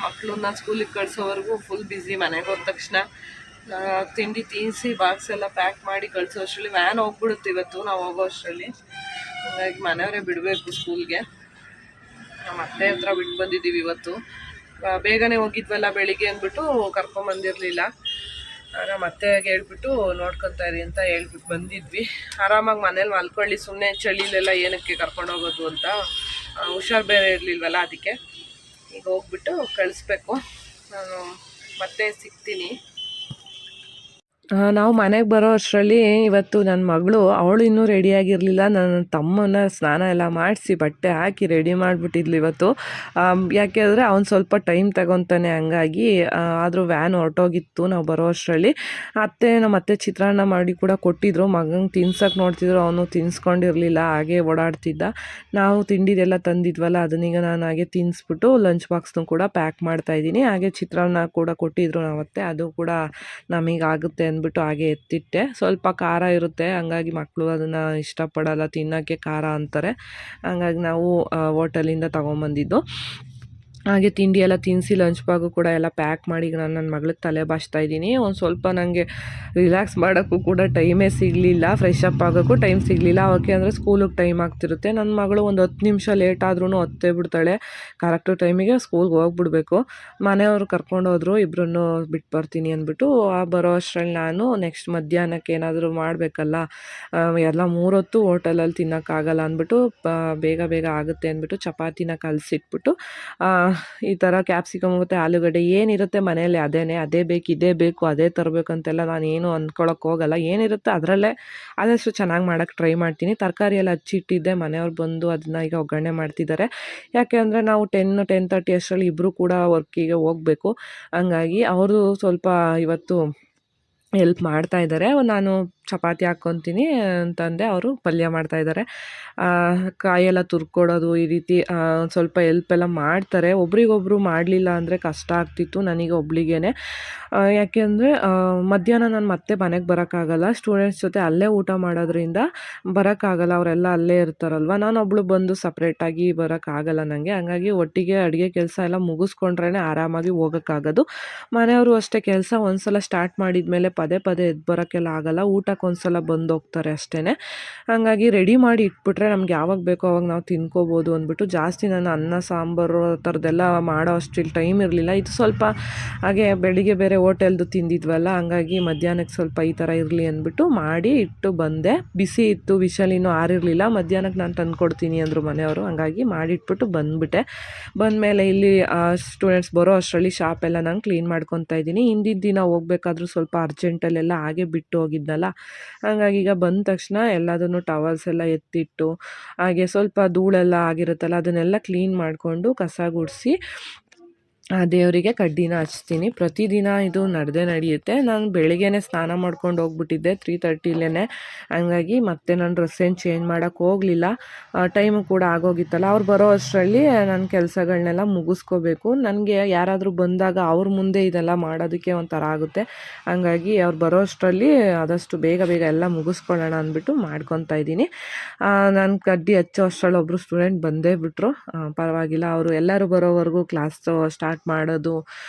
ಮಕ್ಕಳನ್ನ ಸ್ಕೂಲಿಗೆ ಕಳಿಸೋವರೆಗೂ ಫುಲ್ ಬ್ಯುಸಿ. ಮನೆಗೆ ಹೋದ ತಕ್ಷಣ ತಿಂಡಿ ತಿನ್ನಿಸಿ ಬಾಕ್ಸ್ ಎಲ್ಲ ಪ್ಯಾಕ್ ಮಾಡಿ ಕಳಿಸೋ ಅಷ್ಟರಲ್ಲಿ ವ್ಯಾನ್ ಹೋಗ್ಬಿಡುತ್ತೆ ಇವತ್ತು ನಾವು ಹೋಗೋ ಅಷ್ಟರಲ್ಲಿ. ಹಾಗಾಗಿ ಮನೆಯವರೇ ಬಿಡಬೇಕು ಸ್ಕೂಲ್ಗೆ. ನಮ್ಮ ಅತ್ತೆ ಹತ್ರ ಬಿಟ್ಟು ಬಂದಿದ್ದೀವಿ ಇವತ್ತು. ಬೇಗನೆ ಹೋಗಿದ್ವಲ್ಲ ಬೆಳಿಗ್ಗೆ ಅಂದ್ಬಿಟ್ಟು ಕರ್ಕೊಂಬಂದಿರಲಿಲ್ಲ. ನಮ್ಮ ಅತ್ತೆಗೆ ಹೇಳ್ಬಿಟ್ಟು ನೋಡ್ಕೊತಾ ಇರಿ ಅಂತ ಹೇಳ್ಬಿಟ್ಟು ಬಂದಿದ್ವಿ. ಆರಾಮಾಗಿ ಮನೇಲಿ ಮಲ್ಕೊಳ್ಳಿ, ಸುಮ್ಮನೆ ಚಳಿಲೆಲ್ಲ ಏನಕ್ಕೆ ಕರ್ಕೊಂಡು ಹೋಗೋದು ಅಂತ. ಹುಷಾರು ಬೇರೆ ಇರಲಿಲ್ವಲ್ಲ, ಅದಕ್ಕೆ ಈಗ ಹೋಗ್ಬಿಟ್ಟು ಕಳಿಸ್ಬೇಕು. ನಾನು ಮತ್ತೆ ಸಿಗ್ತೀನಿ. ನಾವು ಮನೆಗೆ ಬರೋ ಅಷ್ಟರಲ್ಲಿ ಇವತ್ತು ನನ್ನ ಮಗಳು ಅವಳು ಇನ್ನೂ ರೆಡಿಯಾಗಿರಲಿಲ್ಲ. ನನ್ನ ತಮ್ಮನ ಸ್ನಾನ ಎಲ್ಲ ಮಾಡಿಸಿ ಬಟ್ಟೆ ಹಾಕಿ ರೆಡಿ ಮಾಡಿಬಿಟ್ಟಿದ್ಲು ಇವತ್ತು. ಯಾಕೆ ಅಂದರೆ ಅವ್ನು ಸ್ವಲ್ಪ ಟೈಮ್ ತಗೊತಾನೆ, ಹಂಗಾಗಿ ಆದರೂ ವ್ಯಾನ್ ಹೊರಟೋಗಿತ್ತು ನಾವು ಬರೋ ಅಷ್ಟರಲ್ಲಿ. ನಮ್ಮ ಅತ್ತೆ ಚಿತ್ರಾನ್ನ ಮಾಡಿ ಕೂಡ ಕೊಟ್ಟಿದ್ರು. ಮಗಂಗೆ ತಿನ್ಸಕ್ಕೆ ನೋಡ್ತಿದ್ರು, ಅವನು ತಿನ್ಸ್ಕೊಂಡಿರಲಿಲ್ಲ, ಹಾಗೆ ಓಡಾಡ್ತಿದ್ದ. ನಾವು ತಿಂಡಿದೆಲ್ಲ ತಂದಿದ್ವಲ್ಲ, ಅದನ್ನೀಗ ನಾನು ಹಾಗೆ ತಿನ್ನಿಸ್ಬಿಟ್ಟು ಲಂಚ್ ಬಾಕ್ಸ್ನೂ ಕೂಡ ಪ್ಯಾಕ್ ಮಾಡ್ತಾಯಿದ್ದೀನಿ. ಹಾಗೆ ಚಿತ್ರಾನ್ನ ಕೂಡ ಕೊಟ್ಟಿದ್ರು ನಾವತ್ತೆ, ಅದು ಕೂಡ ನಮಗಾಗುತ್ತೆ ಅಂದ್ಬಿಟ್ಟು ಹಾಗೆ ಎತ್ತಿಟ್ಟೆ. ಸ್ವಲ್ಪ ಖಾರ ಇರುತ್ತೆ, ಹಂಗಾಗಿ ಮಕ್ಕಳು ಅದನ್ನು ಇಷ್ಟಪಡಲ್ಲ, ತಿನ್ನೋಕ್ಕೆ ಖಾರ ಅಂತಾರೆ. ಹಂಗಾಗಿ ನಾವು ಹೋಟೆಲಿಂದ ತೊಗೊಂಬಂದಿದ್ದು. ಹಾಗೆ ತಿಂಡಿ ಎಲ್ಲ ತಿನ್ನಿಸಿ ಲಂಚ್ ಬಾಗು ಕೂಡ ಎಲ್ಲ ಪ್ಯಾಕ್ ಮಾಡಿ ಈಗ ನಾನು ನನ್ನ ಮಗಳಿಗೆ ತಲೆ ಬಾಚ್ತಾ ಇದ್ದೀನಿ. ಒಂದು ಸ್ವಲ್ಪ ನನಗೆ ರಿಲ್ಯಾಕ್ಸ್ ಮಾಡೋಕ್ಕೂ ಕೂಡ ಟೈಮೇ ಸಿಗಲಿಲ್ಲ, ಫ್ರೆಶ್ ಅಪ್ ಆಗೋಕ್ಕೂ ಟೈಮ್ ಸಿಗಲಿಲ್ಲ. ಅವಕ್ಕೆ ಅಂದರೆ ಸ್ಕೂಲಿಗೆ ಟೈಮ್ ಆಗ್ತಿರುತ್ತೆ. ನನ್ನ ಮಗಳು ಒಂದು 10 ನಿಮಿಷ ಲೇಟ್ ಆದ್ರೂ ಹತ್ತೇ ಬಿಡ್ತಾಳೆ. ಕರೆಕ್ಟು ಟೈಮಿಗೆ ಸ್ಕೂಲ್ಗೆ ಹೋಗ್ಬಿಡ್ಬೇಕು. ಮನೆಯವರು ಕರ್ಕೊಂಡೋದ್ರು, ಇಬ್ಬರನ್ನು ಬಿಟ್ಟು ಬರ್ತೀನಿ ಅಂದ್ಬಿಟ್ಟು. ಬರೋ ಅಷ್ಟರಲ್ಲಿ ನಾನು ನೆಕ್ಸ್ಟ್ ಮಧ್ಯಾಹ್ನಕ್ಕೆ ಏನಾದರೂ ಮಾಡಬೇಕಲ್ಲ, ಎಲ್ಲ 3 ಹೊತ್ತು ಹೋಟೆಲಲ್ಲಿ ತಿನ್ನೋಕ್ಕಾಗಲ್ಲ ಅಂದ್ಬಿಟ್ಟು ಬೇಗ ಬೇಗ ಆಗುತ್ತೆ ಅಂದ್ಬಿಟ್ಟು ಚಪಾತಿನ ಕಲಸಿಟ್ಬಿಟ್ಟು ಈ ಥರ ಕ್ಯಾಪ್ಸಿಕಮ್ ಮತ್ತು ಆಲೂಗಡ್ಡೆ ಏನಿರುತ್ತೆ ಮನೆಯಲ್ಲಿ ಅದೇ ಬೇಕು, ಇದೇ ಬೇಕು, ಅದೇ ತರಬೇಕಂತೆಲ್ಲ ನಾನು ಏನು ಅಂದ್ಕೊಳಕ್ಕೆ ಹೋಗಲ್ಲ. ಏನಿರುತ್ತೆ ಅದರಲ್ಲೇ ಆದಷ್ಟು ಚೆನ್ನಾಗಿ ಮಾಡೋಕ್ಕೆ ಟ್ರೈ ಮಾಡ್ತೀನಿ. ತರಕಾರಿ ಎಲ್ಲ ಹಚ್ಚಿಟ್ಟಿದ್ದೆ, ಮನೆಯವ್ರು ಬಂದು ಅದನ್ನ ಈಗ ಒಗ್ಗರಣೆ ಮಾಡ್ತಿದ್ದಾರೆ. ಯಾಕೆ ಅಂದರೆ ನಾವು 10-10:30 ಅಷ್ಟರಲ್ಲಿ ಇಬ್ಬರು ಕೂಡ ವರ್ಕಿಗೆ ಹೋಗಬೇಕು. ಹಂಗಾಗಿ ಅವರು ಸ್ವಲ್ಪ ಇವತ್ತು ಹೆಲ್ಪ್ ಮಾಡ್ತಾಯಿದ್ದಾರೆ. ನಾನು ಚಪಾತಿ ಹಾಕ್ಕೊತೀನಿ ಅಂತಂದೆ, ಅವರು ಪಲ್ಯ ಮಾಡ್ತಾಯಿದ್ದಾರೆ. ಕಾಯೆಲ್ಲ ತುರ್ಕೊಡೋದು ಈ ರೀತಿ ಸ್ವಲ್ಪ ಹೆಲ್ಪೆಲ್ಲ ಮಾಡ್ತಾರೆ. ಒಬ್ರಿಗೊಬ್ರು ಮಾಡಲಿಲ್ಲ ಅಂದರೆ ಕಷ್ಟ ಆಗ್ತಿತ್ತು ನನಗೆ ಒಬ್ಳಿಗೇ. ಯಾಕೆ ಅಂದರೆ ಮಧ್ಯಾಹ್ನ ನಾನು ಮತ್ತೆ ಮನೆಗೆ ಬರೋಕ್ಕಾಗಲ್ಲ, ಸ್ಟೂಡೆಂಟ್ಸ್ ಜೊತೆ ಅಲ್ಲೇ ಊಟ ಮಾಡೋದ್ರಿಂದ ಬರೋಕ್ಕಾಗಲ್ಲ, ಅವರೆಲ್ಲ ಅಲ್ಲೇ ಇರ್ತಾರಲ್ವ. ನಾನೊಬ್ಳು ಬಂದು ಸಪ್ರೇಟಾಗಿ ಬರೋಕ್ಕಾಗಲ್ಲ ನನಗೆ. ಹಂಗಾಗಿ ಒಟ್ಟಿಗೆ ಅಡುಗೆ ಕೆಲಸ ಎಲ್ಲ ಮುಗಿಸ್ಕೊಂಡ್ರೇ ಆರಾಮಾಗಿ ಹೋಗೋಕ್ಕಾಗೋದು. ಮನೆಯವರು ಅಷ್ಟೇ, ಕೆಲಸ ಒಂದ್ಸಲ ಸ್ಟಾರ್ಟ್ ಮಾಡಿದ ಮೇಲೆ ಪದೇ ಪದೇ ಎದ್ದು ಬರೋಕ್ಕೆಲ್ಲ ಆಗಲ್ಲ, ಊಟಕ್ಕೆ ಒಂದ್ಸಲ ಬಂದು ಹೋಗ್ತಾರೆ ಅಷ್ಟೇ. ಹಾಗಾಗಿ ರೆಡಿ ಮಾಡಿ ಇಟ್ಬಿಟ್ರೆ ನಮ್ಗೆ ಯಾವಾಗ ಬೇಕೋ ಅವಾಗ ನಾವು ತಿನ್ಕೋಬೋದು ಅಂದ್ಬಿಟ್ಟು ಜಾಸ್ತಿ ನಾನು ಅನ್ನ ಸಾಂಬಾರು ಆ ಥರದ್ದೆಲ್ಲ ಮಾಡೋ ಅಷ್ಟು ಟೈಮ್ ಇರಲಿಲ್ಲ. ಇದು ಸ್ವಲ್ಪ ಹಾಗೆ ಬೆಳಿಗ್ಗೆ ಬೇರೆ ಹೋಟೆಲ್ದು ತಿಂದಿದ್ವಲ್ಲ, ಹಂಗಾಗಿ ಮಧ್ಯಾಹ್ನಕ್ಕೆ ಸ್ವಲ್ಪ ಈ ಥರ ಇರಲಿ ಅಂದ್ಬಿಟ್ಟು ಮಾಡಿ ಇಟ್ಟು ಬಂದೆ. ಬಿಸಿ ಇತ್ತು, ವಿಷಲ್ ಇನ್ನೂ ಆರಿರಲಿಲ್ಲ. ಮಧ್ಯಾಹ್ನಕ್ಕೆ ನಾನು ತಂದುಕೊಡ್ತೀನಿ ಅಂದರು ಮನೆಯವರು, ಹಂಗಾಗಿ ಮಾಡಿಟ್ಬಿಟ್ಟು ಬಂದುಬಿಟ್ಟೆ. ಬಂದಮೇಲೆ ಇಲ್ಲಿ ಸ್ಟೂಡೆಂಟ್ಸ್ ಬರೋ ಅಷ್ಟರಲ್ಲಿ ಶಾಪೆಲ್ಲ ನಾನು ಕ್ಲೀನ್ ಮಾಡ್ಕೊತಾ ಇದ್ದೀನಿ. ಹಿಂದಿನ ದಿನ ಹೋಗ್ಬೇಕಾದ್ರೂ ಸ್ವಲ್ಪ ಅರ್ಜೆಂಟಲ್ಲೆಲ್ಲ ಹಾಗೆ ಬಿಟ್ಟು ಹೋಗಿದ್ನಲ್ಲ, ಹಂಗಾಗಿ ಈಗ ಬಂದ ತಕ್ಷಣ ಎಲ್ಲದನ್ನು ಟವಲ್ಸ್ ಎಲ್ಲ ಎತ್ತಿಟ್ಟು, ಹಾಗೆ ಸ್ವಲ್ಪ ಧೂಳೆಲ್ಲ ಆಗಿರುತ್ತಲ್ಲ ಅದನ್ನೆಲ್ಲ ಕ್ಲೀನ್ ಮಾಡಿಕೊಂಡು ಕಸ ಗುಡಿಸಿ ದೇವರಿಗೆ ಕಡ್ಡಿನ ಹಚ್ತೀನಿ. ಪ್ರತಿದಿನ ಇದು ನಡೆಯುತ್ತೆ. ನಾನು ಬೆಳಿಗ್ಗೆನೇ ಸ್ನಾನ ಮಾಡ್ಕೊಂಡು ಹೋಗ್ಬಿಟ್ಟಿದ್ದೆ 3:30ಲೇನೆ, ಹಂಗಾಗಿ ಮತ್ತೆ ನಾನು ಡ್ರೆಸ್ ಏನು ಚೇಂಜ್ ಮಾಡೋಕ್ಕೆ ಹೋಗಲಿಲ್ಲ. ಟೈಮು ಕೂಡ ಆಗೋಗಿತ್ತಲ್ಲ. ಅವ್ರು ಬರೋ ಅಷ್ಟರಲ್ಲಿ ನನ್ನ ಕೆಲಸಗಳನ್ನೆಲ್ಲ ಮುಗಿಸ್ಕೋಬೇಕು. ನನಗೆ ಯಾರಾದರೂ ಬಂದಾಗ ಅವ್ರ ಮುಂದೆ ಇದೆಲ್ಲ ಮಾಡೋದಕ್ಕೆ ಒಂಥರ ಆಗುತ್ತೆ. ಹಂಗಾಗಿ ಅವ್ರು ಬರೋ ಅಷ್ಟರಲ್ಲಿ ಆದಷ್ಟು ಬೇಗ ಬೇಗ ಎಲ್ಲ ಮುಗಿಸ್ಕೊಳ್ಳೋಣ ಅಂದ್ಬಿಟ್ಟು ಮಾಡ್ಕೊತಾ ಇದ್ದೀನಿ. ನಾನು ಕಡ್ಡಿ ಹಚ್ಚೋ ಅಷ್ಟರಲ್ಲಿ ಒಬ್ಬರು ಸ್ಟೂಡೆಂಟ್ ಬಂದೇ ಬಿಟ್ಟರು. ಪರವಾಗಿಲ್ಲ, ಅವರು ಎಲ್ಲರೂ ಬರೋವರೆಗೂ ಕ್ಲಾಸ್ ಸ್ಟಾರ್ಟ್ ಮಾಡೋದು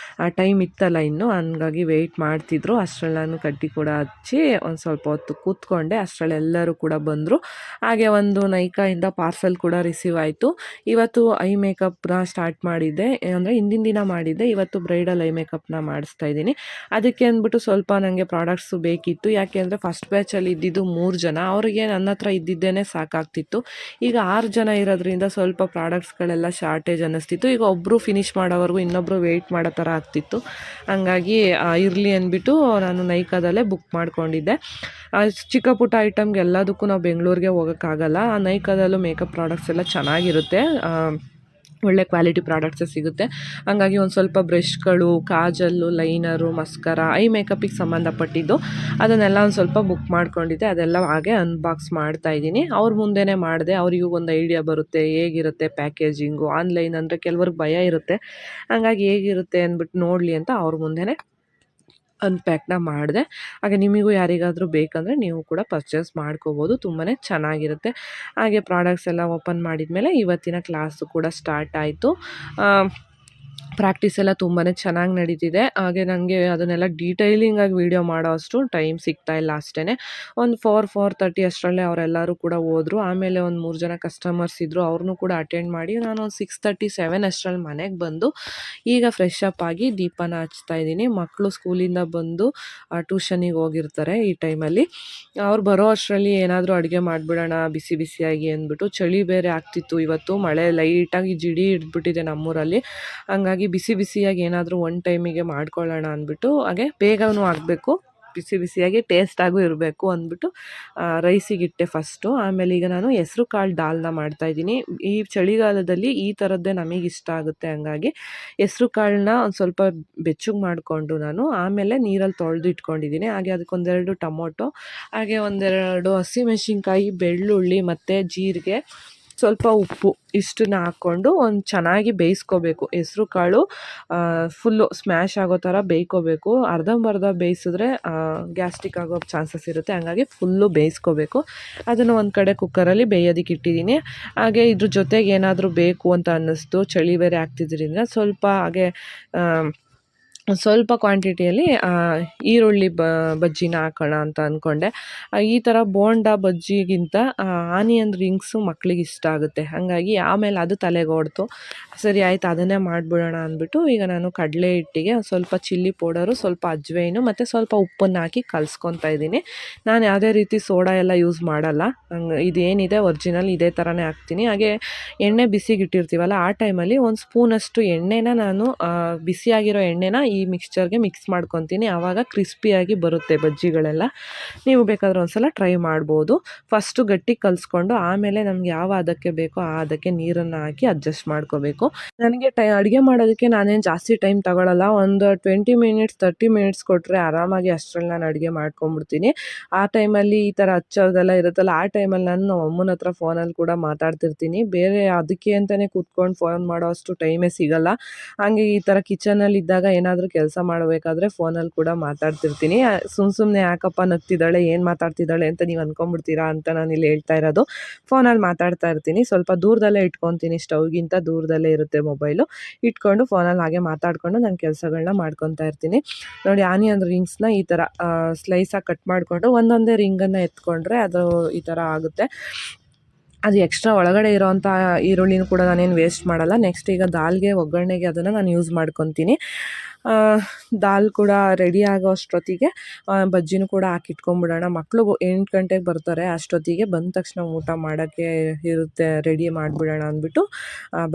ಟೈಮ್ ಇತ್ತಲ್ಲ ಇನ್ನು, ಹಂಗಾಗಿ ವೆಯ್ಟ್ ಮಾಡ್ತಿದ್ರು. ಅಷ್ಟರಲ್ಲಿ ನಾನು ಕಡ್ಡಿ ಕೂಡ ಹಚ್ಚಿ ಒಂದು ಸ್ವಲ್ಪ ಹೊತ್ತು ಕೂತ್ಕೊಂಡೆ. ಅಷ್ಟರಲ್ಲಿ ಎಲ್ಲರೂ ಕೂಡ ಬಂದರು. ಹಾಗೆ ಒಂದು ನೈಕಾಯಿಂದ ಪಾರ್ಸೆಲ್ ಕೂಡ ರಿಸೀವ್ ಆಯಿತು. ಇವತ್ತು ಐ ಮೇಕಪ್ನ ಸ್ಟಾರ್ಟ್ ಮಾಡಿದ್ದೆ, ಅಂದರೆ ಹಿಂದಿನ ದಿನ ಮಾಡಿದ್ದೆ. ಇವತ್ತು ಬ್ರೈಡಲ್ ಐ ಮೇಕಪ್ನ ಮಾಡಿಸ್ತಾ ಇದ್ದೀನಿ. ಅದಕ್ಕೆ ಅಂದ್ಬಿಟ್ಟು ಸ್ವಲ್ಪ ನನಗೆ ಪ್ರಾಡಕ್ಟ್ಸು ಬೇಕಿತ್ತು. ಯಾಕೆ ಅಂದರೆ ಫಸ್ಟ್ ಬ್ಯಾಚಲ್ಲಿ ಇದ್ದಿದ್ದು 3 ಜನ, ಅವರಿಗೆ ನನ್ನ ಹತ್ರ ಇದ್ದಿದ್ದೇನೆ ಸಾಕಾಗ್ತಿತ್ತು. ಈಗ 6 ಜನ ಇರೋದ್ರಿಂದ ಸ್ವಲ್ಪ ಪ್ರಾಡಕ್ಟ್ಸ್ಗಳೆಲ್ಲ ಶಾರ್ಟೇಜ್ ಅನ್ನಿಸ್ತಿತ್ತು. ಈಗ ಒಬ್ಬರು ಫಿನಿಷ್ ಮಾಡೋವರೆಗೂ ಇನ್ನೊಬ್ಬರು ವೆಯ್ಟ್ ಮಾಡೋ ಥರ ಆಗ್ತಿತ್ತು. ಹಂಗಾಗಿ ಇರಲಿ ಅಂದ್ಬಿಟ್ಟು ನಾನು ನೈಕಾದಲ್ಲೇ ಬುಕ್ ಮಾಡ್ಕೊಂಡಿದ್ದೆ. ಚಿಕ್ಕ ಪುಟ್ಟ ಐಟಮ್ಗೆ ಎಲ್ಲದಕ್ಕೂ ನಾವು ಬೆಂಗಳೂರಿಗೆ ಹೋಗೋಕ್ಕಾಗಲ್ಲ. ನೈಕಾದಲ್ಲೂ ಮೇಕಪ್ ಪ್ರಾಡಕ್ಟ್ಸ್ ಎಲ್ಲ ಚೆನ್ನಾಗಿರುತ್ತೆ. ಒಳ್ಳೆ ಕ್ವಾಲಿಟಿ ಪ್ರಾಡಕ್ಟ್ಸೇ ಸಿಗುತ್ತೆ. ಹಂಗಾಗಿ ಒಂದು ಸ್ವಲ್ಪ ಬ್ರಷ್ಗಳು, ಕಾಜಲ್ಲು, ಲೈನರು, ಮಸ್ಕರ, ಐ ಮೇಕಪ್ಪಿಗೆ ಸಂಬಂಧಪಟ್ಟಿದ್ದು ಅದನ್ನೆಲ್ಲ ಒಂದು ಸ್ವಲ್ಪ ಬುಕ್ ಮಾಡ್ಕೊಂಡಿದ್ದೆ. ಅದೆಲ್ಲ ಹಾಗೆ ಅನ್ಬಾಕ್ಸ್ ಮಾಡ್ತಾಯಿದ್ದೀನಿ. ಅವ್ರ ಮುಂದೆನೇ ಮಾಡಿದೆ. ಅವರಿಗೂ ಒಂದು ಐಡಿಯಾ ಬರುತ್ತೆ ಹೇಗಿರುತ್ತೆ ಪ್ಯಾಕೇಜಿಂಗು. ಆನ್ಲೈನ್ ಅಂದರೆ ಕೆಲವ್ರಿಗೆ ಭಯ ಇರುತ್ತೆ. ಹಂಗಾಗಿ ಹೇಗಿರುತ್ತೆ ಅಂದ್ಬಿಟ್ಟು ನೋಡಲಿ ಅಂತ ಅವ್ರ ಮುಂದೆನೇ ಅನ್ಪ್ಯಾಕ್ನ ಮಾಡಿದೆ. ಹಾಗೆ ನಿಮಗೂ ಯಾರಿಗಾದರೂ ಬೇಕಂದರೆ ನೀವು ಕೂಡ ಪರ್ಚೇಸ್ ಮಾಡ್ಕೋಬೋದು. ತುಂಬಾ ಚೆನ್ನಾಗಿರುತ್ತೆ. ಹಾಗೆ ಪ್ರಾಡಕ್ಟ್ಸ್ ಎಲ್ಲ ಓಪನ್ ಮಾಡಿದ್ಮೇಲೆ ಇವತ್ತಿನ ಕ್ಲಾಸು ಕೂಡ ಸ್ಟಾರ್ಟ್ ಆಯಿತು. ಪ್ರಾಕ್ಟೀಸ್ ಎಲ್ಲ ತುಂಬಾ ಚೆನ್ನಾಗಿ ನಡೀತಿದೆ. ಹಾಗೆ ನನಗೆ ಅದನ್ನೆಲ್ಲ ಡೀಟೈಲಿಂಗಾಗಿ ವೀಡಿಯೋ ಮಾಡೋ ಅಷ್ಟು ಟೈಮ್ ಸಿಗ್ತಾ ಇಲ್ಲ ಅಷ್ಟೇ. ಒಂದು 4:30 ಅಷ್ಟರಲ್ಲೇ ಅವರೆಲ್ಲರೂ ಕೂಡ ಹೋದರು. ಆಮೇಲೆ ಒಂದು 3 ಜನ ಕಸ್ಟಮರ್ಸ್ ಇದ್ದರು, ಅವ್ರನ್ನೂ ಕೂಡ ಅಟೆಂಡ್ ಮಾಡಿ ನಾನು ಒಂದು 6:37 ಅಷ್ಟರಲ್ಲಿ ಮನೆಗೆ ಬಂದು ಈಗ ಫ್ರೆಶ್ ಅಪ್ ಆಗಿ ದೀಪನ ಹಚ್ತಾ ಇದ್ದೀನಿ. ಮಕ್ಕಳು ಸ್ಕೂಲಿಂದ ಬಂದು ಟ್ಯೂಷನಿಗೆ ಹೋಗಿರ್ತಾರೆ ಈ ಟೈಮಲ್ಲಿ. ಅವ್ರು ಬರೋ ಅಷ್ಟರಲ್ಲಿ ಏನಾದರೂ ಅಡುಗೆ ಮಾಡಿಬಿಡೋಣ ಬಿಸಿ ಬಿಸಿಯಾಗಿ ಅಂದ್ಬಿಟ್ಟು. ಚಳಿ ಬೇರೆ ಆಗ್ತಿತ್ತು ಇವತ್ತು, ಮಳೆ ಲೈಟಾಗಿ ಜಿಡಿ ಹಿಡಿದ್ಬಿಟ್ಟಿದೆ ನಮ್ಮೂರಲ್ಲಿ. ಹಂಗಾಗಿ ಬಿಸಿ ಬಿಸಿಯಾಗಿ ಏನಾದರೂ ಒನ್ ಟೈಮಿಗೆ ಮಾಡ್ಕೊಳ್ಳೋಣ ಅಂದ್ಬಿಟ್ಟು, ಹಾಗೆ ಬೇಗನೂ ಆಗಬೇಕು, ಬಿಸಿ ಬಿಸಿಯಾಗಿ ಟೇಸ್ಟಾಗೂ ಇರಬೇಕು ಅಂದ್ಬಿಟ್ಟು ರೈಸಿಗಿಟ್ಟೆ ಫಸ್ಟು. ಆಮೇಲೆ ಈಗ ನಾನು ಹೆಸ್ರು ಕಾಳು ದಾಲ್ನ ಮಾಡ್ತಾಯಿದ್ದೀನಿ. ಈ ಚಳಿಗಾಲದಲ್ಲಿ ಈ ಥರದ್ದೇ ನಮಗೆ ಇಷ್ಟ ಆಗುತ್ತೆ. ಹಂಗಾಗಿ ಹೆಸ್ರು ಕಾಳನ್ನ ಒಂದು ಸ್ವಲ್ಪ ಬೆಚ್ಚಗೆ ಮಾಡಿಕೊಂಡು ನಾನು ಆಮೇಲೆ ನೀರಲ್ಲಿ ತೊಳೆದು ಇಟ್ಕೊಂಡಿದ್ದೀನಿ. ಹಾಗೆ ಅದಕ್ಕೊಂದೆರಡು ಟೊಮೊಟೊ, ಹಾಗೆ ಒಂದೆರಡು ಹಸಿಮೆಣ್ಸಿನ್ಕಾಯಿ, ಬೆಳ್ಳುಳ್ಳಿ ಮತ್ತು ಜೀರಿಗೆ, ಸ್ವಲ್ಪ ಉಪ್ಪು ಇಷ್ಟನ್ನ ಹಾಕ್ಕೊಂಡು ಒಂದು ಚೆನ್ನಾಗಿ ಬೇಯಿಸ್ಕೋಬೇಕು. ಹೆಸ್ರು ಕಾಳು ಫುಲ್ಲು ಸ್ಮ್ಯಾಶ್ ಆಗೋ ಥರ ಬೇಯ್ಕೋಬೇಕು. ಅರ್ಧಂಬರ್ಧ ಬೇಯಿಸಿದ್ರೆ ಗ್ಯಾಸ್ಟ್ರಿಕ್ ಆಗೋ ಚಾನ್ಸಸ್ ಇರುತ್ತೆ. ಹಂಗಾಗಿ ಫುಲ್ಲು ಬೇಯಿಸ್ಕೋಬೇಕು. ಅದನ್ನು ಒಂದು ಕಡೆ ಕುಕ್ಕರಲ್ಲಿ ಬೇಯೋದಕ್ಕೆ ಇಟ್ಟಿದ್ದೀನಿ. ಹಾಗೆ ಇದ್ರ ಜೊತೆಗೆ ಏನಾದರೂ ಬೇಕು ಅಂತ ಅನ್ನಿಸ್ತು, ಚಳಿ ಬೇರೆ ಆಗ್ತಿದ್ರಿಂದ ಸ್ವಲ್ಪ ಹಾಗೆ ಸ್ವಲ್ಪ ಕ್ವಾಂಟಿಟಿಯಲ್ಲಿ ಈರುಳ್ಳಿ ಬಜ್ಜಿನ ಹಾಕೋಣ ಅಂತ ಅಂದ್ಕೊಂಡೆ. ಈ ಥರ ಬೋಂಡ ಬಜ್ಜಿಗಿಂತ ಆನಿಯನ್ ರಿಂಗ್ಸು ಮಕ್ಳಿಗೆ ಇಷ್ಟ ಆಗುತ್ತೆ. ಹಾಗಾಗಿ ಆಮೇಲೆ ಅದು ತಲೆಗೆ ಓಡ್ತು. ಸರಿ ಆಯ್ತು, ಅದನ್ನೇ ಮಾಡಿಬಿಡೋಣ ಅಂದ್ಬಿಟ್ಟು ಈಗ ನಾನು ಕಡಲೆ ಹಿಟ್ಟಿಗೆ ಸ್ವಲ್ಪ ಚಿಲ್ಲಿ ಪೌಡರು, ಸ್ವಲ್ಪ ಅಜ್ವೈನು ಮತ್ತು ಸ್ವಲ್ಪ ಉಪ್ಪನ್ನು ಹಾಕಿ ಕಲಿಸ್ಕೊತಾ ಇದ್ದೀನಿ. ನಾನು ಯಾವುದೇ ರೀತಿ ಸೋಡಾ ಎಲ್ಲ ಯೂಸ್ ಮಾಡಲ್ಲ. ಇದೇನಿದೆ ಒರಿಜಿನಲ್ ಇದೇ ಥರನೇ ಹಾಕ್ತೀನಿ. ಹಾಗೆ ಎಣ್ಣೆ ಬಿಸಿಗೆ ಇಟ್ಟಿರ್ತೀವಲ್ಲ ಆ ಟೈಮಲ್ಲಿ ಒಂದು ಸ್ಪೂನಷ್ಟು ಎಣ್ಣೆನ ನಾನು ಬಿಸಿಯಾಗಿರೋ ಎಣ್ಣೆನ ಈ ಮಿಕ್ಸ್ಚರ್ಗೆ ಮಿಕ್ಸ್ ಮಾಡ್ಕೊತೀನಿ. ಆವಾಗ ಕ್ರಿಸ್ಪಿಯಾಗಿ ಬರುತ್ತೆ ಬಜ್ಜಿಗಳೆಲ್ಲ. ನೀವು ಬೇಕಾದ್ರೆ ಒಂದ್ಸಲ ಟ್ರೈ ಮಾಡ್ಬೋದು. ಫಸ್ಟು ಗಟ್ಟಿ ಕಲಿಸ್ಕೊಂಡು ಆಮೇಲೆ ನಮ್ಗೆ ಯಾವ ಹದಕ್ಕೆ ಬೇಕೋ ಆ ಹದಕ್ಕೆ ನೀರನ್ನು ಹಾಕಿ ಅಡ್ಜಸ್ಟ್ ಮಾಡ್ಕೋಬೇಕು. ನನಗೆ ಅಡುಗೆ ಮಾಡೋದಕ್ಕೆ ನಾನೇನು ಜಾಸ್ತಿ ಟೈಮ್ ತಗೊಳ್ಳಲ್ಲ. ಒಂದು 20 ಮಿನಿಟ್ಸ್ 30 ಮಿನಿಟ್ಸ್ ಕೊಟ್ಟರೆ ಆರಾಮಾಗಿ ಅಷ್ಟರಲ್ಲಿ ನಾನು ಅಡುಗೆ ಮಾಡ್ಕೊಂಬಿಡ್ತೀನಿ. ಆ ಟೈಮಲ್ಲಿ ಈ ಥರ ಹಚ್ಚೋದೆಲ್ಲ ಇರುತ್ತಲ್ಲ, ಆ ಟೈಮಲ್ಲಿ ನಾನು ಅಮ್ಮನ ಹತ್ರ ಫೋನಲ್ಲಿ ಕೂಡ ಮಾತಾಡ್ತಿರ್ತೀನಿ. ಬೇರೆ ಅದಕ್ಕೆ ಅಂತಲೇ ಕೂತ್ಕೊಂಡು ಫೋನ್ ಮಾಡೋ ಅಷ್ಟು ಟೈಮೇ ಸಿಗಲ್ಲ. ಹಾಗೆ ಈ ಥರ ಕಿಚನಲ್ಲಿ ಇದ್ದಾಗ ಏನಾದರೂ ಕೆಲಸ ಮಾಡಬೇಕಾದ್ರೆ ಫೋನಲ್ಲಿ ಕೂಡ ಮಾತಾಡ್ತಿರ್ತೀನಿ. ಸುಮ್ಮನೆ ಯಾಕಪ್ಪ ನಗ್ತಿದ್ದಾಳೆ, ಏನು ಮಾತಾಡ್ತಿದ್ದಾಳೆ ಅಂತ ನೀವು ಅಂದ್ಕೊಂಬಿಡ್ತೀರಾ ಅಂತ ನಾನು ಇಲ್ಲಿ ಹೇಳ್ತಾ ಇರೋದು. ಫೋನಲ್ಲಿ ಮಾತಾಡ್ತಾ ಇರ್ತೀನಿ. ಸ್ವಲ್ಪ ದೂರದಲ್ಲೇ ಇಟ್ಕೊತೀನಿ, ಸ್ಟವ್ಗಿಂತ ದೂರದಲ್ಲೇ ಇರುತ್ತೆ ಮೊಬೈಲು. ಇಟ್ಕೊಂಡು ಫೋನಲ್ಲಿ ಹಾಗೆ ಮಾತಾಡಿಕೊಂಡು ನನ್ನ ಕೆಲಸಗಳನ್ನ ಮಾಡ್ಕೊತಾ ಇರ್ತೀನಿ. ನೋಡಿ, ಆನಿಯನ್ ರಿಂಗ್ಸ್ನ ಈ ಥರ ಸ್ಲೈಸಾಗಿ ಕಟ್ ಮಾಡಿಕೊಂಡು ಒಂದೊಂದೇ ರಿಂಗನ್ನು ಎತ್ಕೊಂಡ್ರೆ ಅದು ಈ ಥರ ಆಗುತ್ತೆ. ಅದು ಎಕ್ಸ್ಟ್ರಾ ಒಳಗಡೆ ಇರೋವಂಥ ಈರುಳ್ಳಿನೂ ಕೂಡ ನಾನೇನು ವೇಸ್ಟ್ ಮಾಡಲ್ಲ. ನೆಕ್ಸ್ಟ್ ಈಗ ದಾಲ್ಗೆ ಒಗ್ಗರಣೆಗೆ ಅದನ್ನು ನಾನು ಯೂಸ್ ಮಾಡ್ಕೊತೀನಿ. ದಾಲ್ ಕೂಡ ರೆಡಿ ಆಗೋ ಅಷ್ಟೊತ್ತಿಗೆ ಬಜ್ಜಿನೂ ಕೂಡ ಹಾಕಿಟ್ಕೊಂಬಿಡೋಣ. ಮಕ್ಕಳು 8 ಗಂಟೆಗೆ ಬರ್ತಾರೆ. ಅಷ್ಟೊತ್ತಿಗೆ ಬಂದ ತಕ್ಷಣ ಊಟ ಮಾಡೋಕ್ಕೆ ಇರುತ್ತೆ, ರೆಡಿ ಮಾಡಿಬಿಡೋಣ ಅಂದ್ಬಿಟ್ಟು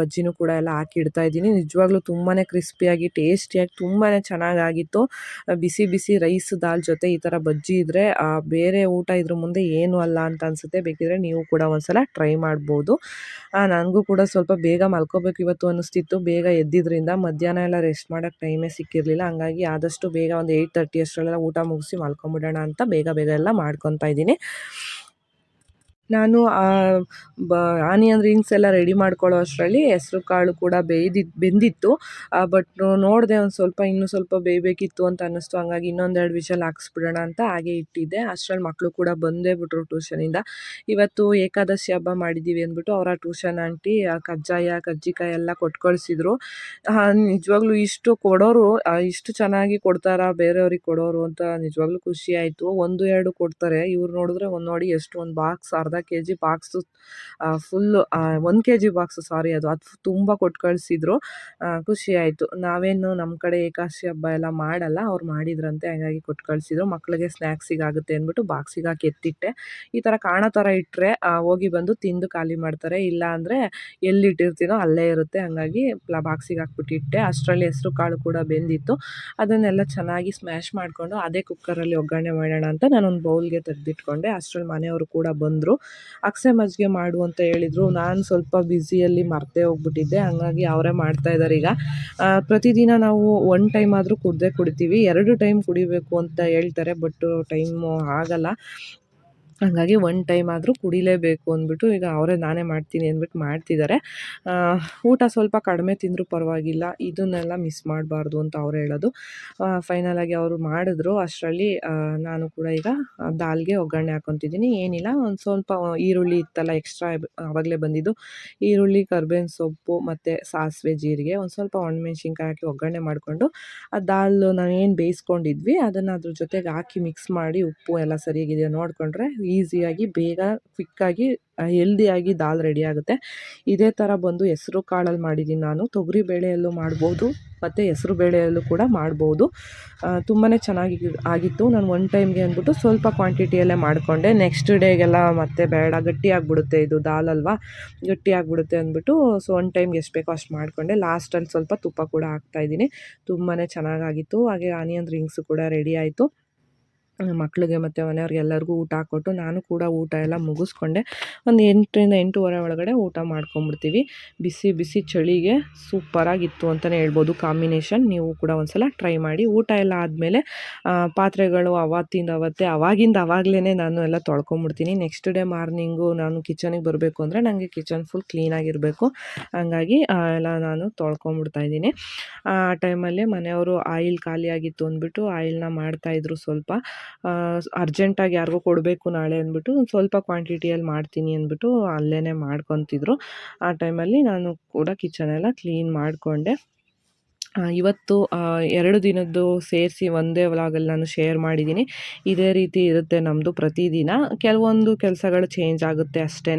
ಬಜ್ಜಿನೂ ಕೂಡ ಎಲ್ಲ ಹಾಕಿಡ್ತಾ ಇದ್ದೀನಿ. ನಿಜವಾಗ್ಲೂ ತುಂಬಾ ಕ್ರಿಸ್ಪಿಯಾಗಿ ಟೇಸ್ಟಿಯಾಗಿ ತುಂಬಾ ಚೆನ್ನಾಗಾಗಿತ್ತು. ಬಿಸಿ ಬಿಸಿ ರೈಸ್ ದಾಲ್ ಜೊತೆ ಈ ಥರ ಬಜ್ಜಿ ಇದ್ದರೆ ಬೇರೆ ಊಟ ಇದ್ರ ಮುಂದೆ ಏನೂ ಅಲ್ಲ ಅಂತ ಅನಿಸುತ್ತೆ. ಬೇಕಿದ್ರೆ ನೀವು ಕೂಡ ಒಂದ್ಸಲ ಟ್ರೈ ಮಾಡ್ಬೋದು. ನನಗೂ ಕೂಡ ಸ್ವಲ್ಪ ಬೇಗ ಮಲ್ಕೋಬೇಕು ಇವತ್ತು ಅನ್ನಿಸ್ತಿತ್ತು. ಬೇಗ ಎದ್ದಿದ್ದರಿಂದ ಮಧ್ಯಾಹ್ನ ಎಲ್ಲ ರೆಸ್ಟ್ ಮಾಡೋಕ್ಕೆ ಟೈಮೇ ಸಿಕ್ಕಿರಲಿಲ್ಲ. ಹಂಗಾಗಿ ಆದಷ್ಟು ಬೇಗ ಒಂದು 8:30 ಅಷ್ಟರಲ್ಲೆಲ್ಲ ಊಟ ಮುಗಿಸಿ ಮಲ್ಕೊಂಬಿಡೋಣ ಅಂತ ಬೇಗ ಎಲ್ಲ ಮಾಡ್ಕೊತಾ ಇದ್ದೀನಿ. ನಾನು ಆನಿಯನ್ ರಿಂಗ್ಸ್ ಎಲ್ಲ ರೆಡಿ ಮಾಡ್ಕೊಳ್ಳೋ ಅಷ್ಟರಲ್ಲಿ ಹೆಸ್ರು ಕಾಳು ಕೂಡ ಬೆಂದಿತ್ತು. ಬಟ್ ನೋಡಿದೆ ಒಂದು ಸ್ವಲ್ಪ ಇನ್ನೂ ಸ್ವಲ್ಪ ಬೇಯಬೇಕಿತ್ತು ಅಂತ ಅನ್ನಿಸ್ತು. ಹಂಗಾಗಿ ಇನ್ನೊಂದೆರಡು ವಿಷಲ್ ಹಾಕ್ಸ್ಬಿಡೋಣ ಅಂತ ಹಾಗೆ ಇಟ್ಟಿದ್ದೆ. ಅಷ್ಟರಲ್ಲಿ ಮಕ್ಕಳು ಕೂಡ ಬಂದೇ ಬಿಟ್ರು ಟ್ಯೂಷನಿಂದ. ಇವತ್ತು ಏಕಾದಶಿ ಹಬ್ಬ ಮಾಡಿದ್ದೀವಿ ಅಂದ್ಬಿಟ್ಟು ಅವರ ಟ್ಯೂಷನ್ ಆಂಟಿ ಕಜ್ಜಾಯ ಕಜ್ಜಿಕಾಯಿ ಎಲ್ಲ ಕೊಟ್ಟು ಕಳಿಸಿದ್ರು. ನಿಜವಾಗ್ಲೂ ಇಷ್ಟು ಕೊಡೋರು ಇಷ್ಟು ಚೆನ್ನಾಗಿ ಕೊಡ್ತಾರಾ ಬೇರೆಯವ್ರಿಗೆ ಕೊಡೋರು ಅಂತ ನಿಜವಾಗ್ಲೂ ಖುಷಿ ಆಯಿತು. 1-2 ಕೊಡ್ತಾರೆ, ಇವ್ರು ನೋಡಿದ್ರೆ ನೋಡಿ ಎಷ್ಟು ಒಂದು ಬಾಕ್ಸ್ ಅರ್ಧ kg box full 1 kg box ಅದು ತುಂಬ ಕೊಟ್ಟು ಕಳಿಸಿದ್ರು. ಖುಷಿ ಆಯಿತು. ನಾವೇನು ನಮ್ಮ ಕಡೆ ಏಕಾದಶಿ ಹಬ್ಬ ಎಲ್ಲ ಮಾಡಲ್ಲ, ಅವ್ರು ಮಾಡಿದ್ರಂತೆ, ಹಾಗಾಗಿ ಕೊಟ್ಟು ಕಳಿಸಿದ್ರು. ಮಕ್ಕಳಿಗೆ ಸ್ನ್ಯಾಕ್ಸಿಗೆ ಆಗುತ್ತೆ ಅಂದ್ಬಿಟ್ಟು ಬಾಕ್ಸಿಗೆ ಹಾಕಿ ಎತ್ತಿಟ್ಟೆ. ಈ ಥರ ಕಾಣೋ ಥರ ಇಟ್ಟರೆ ಹೋಗಿ ಬಂದು ತಿಂದು ಖಾಲಿ ಮಾಡ್ತಾರೆ. ಇಲ್ಲ ಅಂದರೆ ಎಲ್ಲಿಟ್ಟಿರ್ತೀನೋ ಅಲ್ಲೇ ಇರುತ್ತೆ. ಹಾಗಾಗಿ ಬಾಕ್ಸಿಗೆ ಹಾಕ್ಬಿಟ್ಟು ಇಟ್ಟೆ. ಅಷ್ಟರಲ್ಲಿ ಹೆಸ್ರು ಕಾಳು ಕೂಡ ಬೆಂದಿತ್ತು. ಅದನ್ನೆಲ್ಲ ಚೆನ್ನಾಗಿ ಸ್ಮ್ಯಾಶ್ ಮಾಡಿಕೊಂಡು ಅದೇ ಕುಕ್ಕರಲ್ಲಿ ಒಗ್ಗರಣೆ ಮಾಡೋಣ ಅಂತ ನಾನೊಂದು ಬೌಲ್ಗೆ ತೆಗೆದಿಟ್ಕೊಂಡೆ. ಅಷ್ಟರಲ್ಲಿ ಮನೆಯವರು ಕೂಡ ಬಂದರು. ಅಗಸೆ ಮಜ್ಜಿಗೆ ಮಾಡು ಅಂತ ಹೇಳಿದರು. ನಾನು ಸ್ವಲ್ಪ ಬ್ಯುಸಿಯಲ್ಲಿ ಮರ್ತೇ ಹೋಗ್ಬಿಟ್ಟಿದ್ದೆ. ಹಂಗಾಗಿ ಅವರೇ ಮಾಡ್ತಾಯಿದ್ದಾರೆ ಈಗ. ಪ್ರತಿದಿನ ನಾವು 1 ಟೈಮ್ ಆದರೂ ಕುಡಿದೇ ಕುಡಿತೀವಿ. 2 ಟೈಮ್ ಕುಡಿಬೇಕು ಅಂತ ಹೇಳ್ತಾರೆ, ಬಟ್ ಟೈಮು ಆಗಲ್ಲ. ಹಾಗಾಗಿ 1 ಟೈಮ್ ಆದರೂ ಕುಡಿಲೇಬೇಕು ಅಂದ್ಬಿಟ್ಟು ಈಗ ಅವರೇ ನಾನೇ ಮಾಡ್ತೀನಿ ಅಂದ್ಬಿಟ್ಟು ಮಾಡ್ತಿದ್ದಾರೆ. ಊಟ ಸ್ವಲ್ಪ ಕಡಿಮೆ ತಿಂದರೂ ಪರವಾಗಿಲ್ಲ, ಇದನ್ನೆಲ್ಲ ಮಿಸ್ ಮಾಡಬಾರ್ದು ಅಂತ ಅವ್ರು ಹೇಳೋದು. ಫೈನಲಾಗಿ ಅವರು ಮಾಡಿದ್ರು. ಅಷ್ಟರಲ್ಲಿ ನಾನು ಕೂಡ ಈಗ ದಾಲ್ಗೆ ಒಗ್ಗರಣೆ ಹಾಕ್ಕೊತಿದ್ದೀನಿ. ಏನಿಲ್ಲ, ಒಂದು ಸ್ವಲ್ಪ ಈರುಳ್ಳಿ ಇತ್ತಲ್ಲ ಎಕ್ಸ್ಟ್ರಾ ಆವಾಗಲೇ ಬಂದಿದ್ದು, ಈರುಳ್ಳಿ, ಕರ್ಬೇವಿನ ಸೊಪ್ಪು ಮತ್ತು ಸಾಸಿವೆ, ಜೀರಿಗೆ, ಒಂದು ಸ್ವಲ್ಪ ಒಣಮೆಣ್ಸಿನ್ಕಾಯಿ ಹಾಕಿ ಒಗ್ಗರಣೆ ಮಾಡಿಕೊಂಡು ಆ ದಾಲ್ ನಾವೇನು ಬೇಯಿಸ್ಕೊಂಡಿದ್ವಿ ಅದನ್ನು ಅದ್ರ ಜೊತೆಗೆ ಹಾಕಿ ಮಿಕ್ಸ್ ಮಾಡಿ ಉಪ್ಪು ಎಲ್ಲ ಸರಿಯಾಗಿದೆಯಾ ನೋಡಿಕೊಂಡ್ರೆ ಈಸಿಯಾಗಿ ಬೇಗ ಕ್ವಿಕ್ಕಾಗಿ ಹೆಲ್ದಿಯಾಗಿ ದಾಲ್ ರೆಡಿ ಆಗುತ್ತೆ. ಇದೇ ಥರ ಬಂದು ಹೆಸರು ಕಾಳಲ್ಲಿ ಮಾಡಿದ್ದೀನಿ ನಾನು. ತೊಗರಿ ಬೇಳೆಯಲ್ಲೂ ಮಾಡ್ಬೋದು ಮತ್ತು ಹೆಸರು ಬೇಳೆಯಲ್ಲೂ ಕೂಡ ಮಾಡ್ಬೋದು. ತುಂಬಾ ಚೆನ್ನಾಗಿ ಆಗಿತ್ತು. ನಾನು 1 ಟೈಮ್ಗೆ ಅಂದ್ಬಿಟ್ಟು ಸ್ವಲ್ಪ ಕ್ವಾಂಟಿಟಿಯಲ್ಲೇ ಮಾಡಿಕೊಂಡೆ. ನೆಕ್ಸ್ಟ್ ಡೇಗೆಲ್ಲ ಮತ್ತೆ ಬೇಡ, ಗಟ್ಟಿ ಆಗಿಬಿಡುತ್ತೆ ಇದು ದಾಲ್ ಅಲ್ವಾ, ಗಟ್ಟಿ ಆಗಿಬಿಡುತ್ತೆ ಅಂದ್ಬಿಟ್ಟು 1 ಟೈಮ್ಗೆ ಎಷ್ಟು ಬೇಕೋ ಅಷ್ಟು ಮಾಡಿಕೊಂಡೆ. ಲಾಸ್ಟಲ್ಲಿ ಸ್ವಲ್ಪ ತುಪ್ಪ ಕೂಡ ಹಾಕ್ತಾಯಿದ್ದೀನಿ. ತುಂಬಾ ಚೆನ್ನಾಗಾಗಿತ್ತು. ಹಾಗೆ ಆನಿಯನ್ ರಿಂಗ್ಸು ಕೂಡ ರೆಡಿ ಆಯಿತು. ಮಕ್ಕಳಿಗೆ ಮತ್ತು ಮನೆಯವ್ರಿಗೆ ಎಲ್ಲರಿಗೂ ಊಟ ಹಾಕ್ಕೊಟ್ಟು ನಾನು ಕೂಡ ಊಟ ಎಲ್ಲ ಮುಗಿಸ್ಕೊಂಡೆ. ಒಂದು 8ರಿಂದ 8:30 ಒಳಗಡೆ ಊಟ ಮಾಡ್ಕೊಂಬಿಡ್ತೀವಿ. ಬಿಸಿ ಬಿಸಿ ಚಳಿಗೆ ಸೂಪರಾಗಿತ್ತು ಅಂತಲೇ ಹೇಳ್ಬೋದು ಕಾಂಬಿನೇಷನ್. ನೀವು ಕೂಡ ಒಂದ್ಸಲ ಟ್ರೈ ಮಾಡಿ. ಊಟ ಎಲ್ಲ ಆದಮೇಲೆ ಪಾತ್ರೆಗಳು ಅವಾಗಿಂದ ಅವಾಗಲೇ ನಾನು ಎಲ್ಲ ತೊಳ್ಕೊಂಬಿಡ್ತೀನಿ. ನೆಕ್ಸ್ಟ್ ಡೇ ಮಾರ್ನಿಂಗು ನಾನು ಕಿಚನಿಗೆ ಬರಬೇಕು ಅಂದರೆ ನನಗೆ ಕಿಚನ್ ಫುಲ್ ಕ್ಲೀನಾಗಿರಬೇಕು. ಹಂಗಾಗಿ ಎಲ್ಲ ನಾನು ತೊಳ್ಕೊಂಬಿಡ್ತಾಯಿದ್ದೀನಿ. ಆ ಟೈಮಲ್ಲಿ ಮನೆಯವರು ಆಯಿಲ್ ಖಾಲಿಯಾಗಿತ್ತು ಅಂದ್ಬಿಟ್ಟು ಆಯಿಲ್ನ ಮಾಡ್ತಾಯಿದ್ರು. ಸ್ವಲ್ಪ ಅರ್ಜೆಂಟಾಗಿ ಯಾರಿಗೂ ಕೊಡಬೇಕು ನಾಳೆ ಅಂದ್ಬಿಟ್ಟು ಒಂದು ಸ್ವಲ್ಪ ಕ್ವಾಂಟಿಟಿಯಲ್ಲಿ ಮಾಡ್ತೀನಿ ಅಂದ್ಬಿಟ್ಟು ಅಲ್ಲೇ ಮಾಡ್ಕೊತಿದ್ರು. ಆ ಟೈಮಲ್ಲಿ ನಾನು ಕೂಡ ಕಿಚನೆಲ್ಲ ಕ್ಲೀನ್ ಮಾಡಿಕೊಂಡೆ. ಇವತ್ತು 2 ದಿನದ್ದು ಸೇರಿಸಿ ಒಂದೇ ವ್ಲಾಗಲ್ಲಿ ನಾನು ಶೇರ್ ಮಾಡಿದ್ದೀನಿ. ಇದೇ ರೀತಿ ಇರುತ್ತೆ ನಮ್ಮದು ಪ್ರತಿದಿನ. ಕೆಲವೊಂದು ಕೆಲಸಗಳು ಚೇಂಜ್ ಆಗುತ್ತೆ ಅಷ್ಟೇ.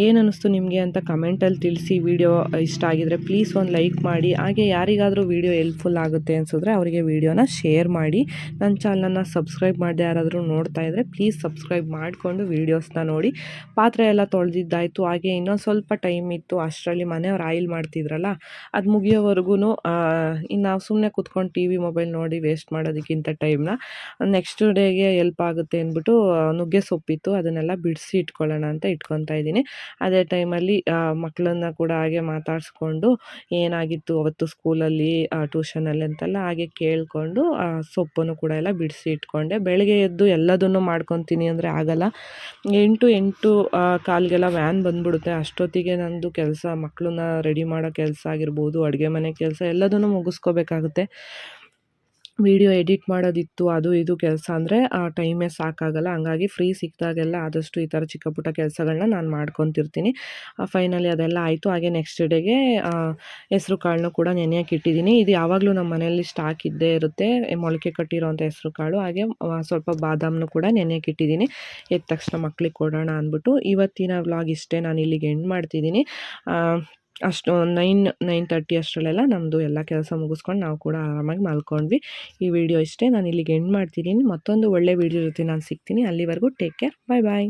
ಏನು ಅನ್ನಿಸ್ತು ನಿಮಗೆ ಅಂತ ಕಮೆಂಟಲ್ಲಿ ತಿಳಿಸಿ. ವಿಡಿಯೋ ಇಷ್ಟ ಆಗಿದರೆ ಪ್ಲೀಸ್ ಒಂದು ಲೈಕ್ ಮಾಡಿ. ಹಾಗೆ ಯಾರಿಗಾದರೂ ವಿಡಿಯೋ ಹೆಲ್ಪ್ಫುಲ್ ಆಗುತ್ತೆ ಅನಿಸಿದ್ರೆ ಅವರಿಗೆ ವಿಡಿಯೋನ ಶೇರ್ ಮಾಡಿ. ನನ್ನ ಚಾನಲನ್ನು ಸಬ್ಸ್ಕ್ರೈಬ್ ಮಾಡದೆ ಯಾರಾದರೂ ನೋಡ್ತಾ ಇದ್ದರೆ ಪ್ಲೀಸ್ ಸಬ್ಸ್ಕ್ರೈಬ್ ಮಾಡಿಕೊಂಡು ವೀಡಿಯೋಸ್ನ ನೋಡಿ. ಪಾತ್ರೆ ಎಲ್ಲ ತೊಳೆದಿದ್ದಾಯಿತು. ಹಾಗೆ ಇನ್ನೊಂದು ಸ್ವಲ್ಪ ಟೈಮ್ ಇತ್ತು. ಅಷ್ಟರಲ್ಲಿ ಮನೆಯವ್ರು ಆಯಿಲ್ ಮಾಡ್ತಿದ್ರಲ್ಲ, ಅದು ಮುಗಿಯೋವರೆಗೂ ಇನ್ನು ನಾವು ಸುಮ್ಮನೆ ಕೂತ್ಕೊಂಡು ಟಿ ವಿ ಮೊಬೈಲ್ ನೋಡಿ ವೇಸ್ಟ್ ಮಾಡೋದಕ್ಕಿಂತ ಟೈಮ್ನ ನೆಕ್ಸ್ಟ್ ಡೇಗೆ ಹೆಲ್ಪ್ ಆಗುತ್ತೆ ಅಂದ್ಬಿಟ್ಟು ನುಗ್ಗೆ ಸೊಪ್ಪಿತ್ತು, ಅದನ್ನೆಲ್ಲ ಬಿಡಿಸಿ ಇಟ್ಕೊಳ್ಳೋಣ ಅಂತ ಇಟ್ಕೊತಾ ಇದ್ದೀನಿ. ಅದೇ ಟೈಮಲ್ಲಿ ಮಕ್ಕಳನ್ನ ಕೂಡ ಹಾಗೆ ಮಾತಾಡಿಸ್ಕೊಂಡು ಏನಾಗಿತ್ತು ಅವತ್ತು ಸ್ಕೂಲಲ್ಲಿ, ಟ್ಯೂಷನಲ್ಲಿ ಅಂತೆಲ್ಲ ಹಾಗೆ ಕೇಳಿಕೊಂಡು ಸೊಪ್ಪನ್ನು ಕೂಡ ಎಲ್ಲ ಬಿಡಿಸಿ ಇಟ್ಕೊಂಡೆ. ಬೆಳಗ್ಗೆ ಎದ್ದು ಎಲ್ಲದನ್ನು ಮಾಡ್ಕೊತೀನಿ ಅಂದರೆ ಆಗಲ್ಲ. 8 ಕಾಲಿಗೆಲ್ಲ ವ್ಯಾನ್ ಬಂದುಬಿಡುತ್ತೆ. ಅಷ್ಟೊತ್ತಿಗೆ ನಂದು ಕೆಲಸ, ಮಕ್ಕಳನ್ನ ರೆಡಿ ಮಾಡೋ ಕೆಲಸ ಆಗಿರ್ಬೋದು, ಅಡುಗೆ ಮನೆ ಕೆಲಸ ಎಲ್ಲದನ್ನು ಮುಗಿಸ್ಕೋಬೇಕಾಗುತ್ತೆ. ವಿಡಿಯೋ ಎಡಿಟ್ ಮಾಡೋದಿತ್ತು, ಅದು ಇದು ಕೆಲಸ ಅಂದರೆ ಟೈಮೇ ಸಾಕಾಗಲ್ಲ. ಹಂಗಾಗಿ ಫ್ರೀ ಸಿಕ್ಕಿದಾಗೆಲ್ಲ ಆದಷ್ಟು ಈ ಥರ ಚಿಕ್ಕ ಪುಟ್ಟ ಕೆಲಸಗಳನ್ನ ನಾನು ಮಾಡ್ಕೊತಿರ್ತೀನಿ. ಫೈನಲಿ ಅದೆಲ್ಲ ಆಯಿತು. ಹಾಗೆ ನೆಕ್ಸ್ಟ್ ಡೇಗೆ ಹೆಸ್ರು ಕಾಳನ್ನು ಕೂಡ ನೆನೆಯೋಕೆ ಇಟ್ಟಿದ್ದೀನಿ. ಇದು ಯಾವಾಗಲೂ ನಮ್ಮ ಮನೆಯಲ್ಲಿ ಸ್ಟಾಕ್ ಇದ್ದೇ ಇರುತ್ತೆ, ಮೊಳಕೆ ಕಟ್ಟಿರೋಂಥ ಹೆಸ್ರು ಕಾಳು. ಹಾಗೆ ಸ್ವಲ್ಪ ಬಾದಾಮನ್ನು ಕೂಡ ನೆನೆಯೋಕೆ ಇಟ್ಟಿದ್ದೀನಿ. ಎದ್ದ ತಕ್ಷಣ ಮಕ್ಳಿಗೆ ಕೊಡೋಣ ಅಂದ್ಬಿಟ್ಟು. ಇವತ್ತಿನ ವ್ಲಾಗ್ ಇಷ್ಟೇ, ನಾನು ಇಲ್ಲಿಗೆ ಎಂಡ್ ಮಾಡ್ತಿದ್ದೀನಿ. ಅಷ್ಟು 9:30 ಅಷ್ಟರಲ್ಲೆಲ್ಲ ನಮ್ಮದು ಎಲ್ಲ ಕೆಲಸ ಮುಗಿಸ್ಕೊಂಡು ನಾವು ಕೂಡ ಆರಾಮಾಗಿ ಮಲ್ಕೊಂಡ್ವಿ. ಈ ವಿಡಿಯೋ ಇಷ್ಟೇ, ನಾನು ಇಲ್ಲಿಗೆ ಎಂಡ್ ಮಾಡ್ತಿದ್ದೀನಿ. ಮತ್ತೊಂದು ಒಳ್ಳೆ ವಿಡಿಯೋ ಜೊತೆ ನಾನು ಸಿಗ್ತೀನಿ. ಅಲ್ಲಿವರೆಗೂ ಟೇಕ್ ಕೇರ್, ಬಾಯ್ ಬಾಯ್.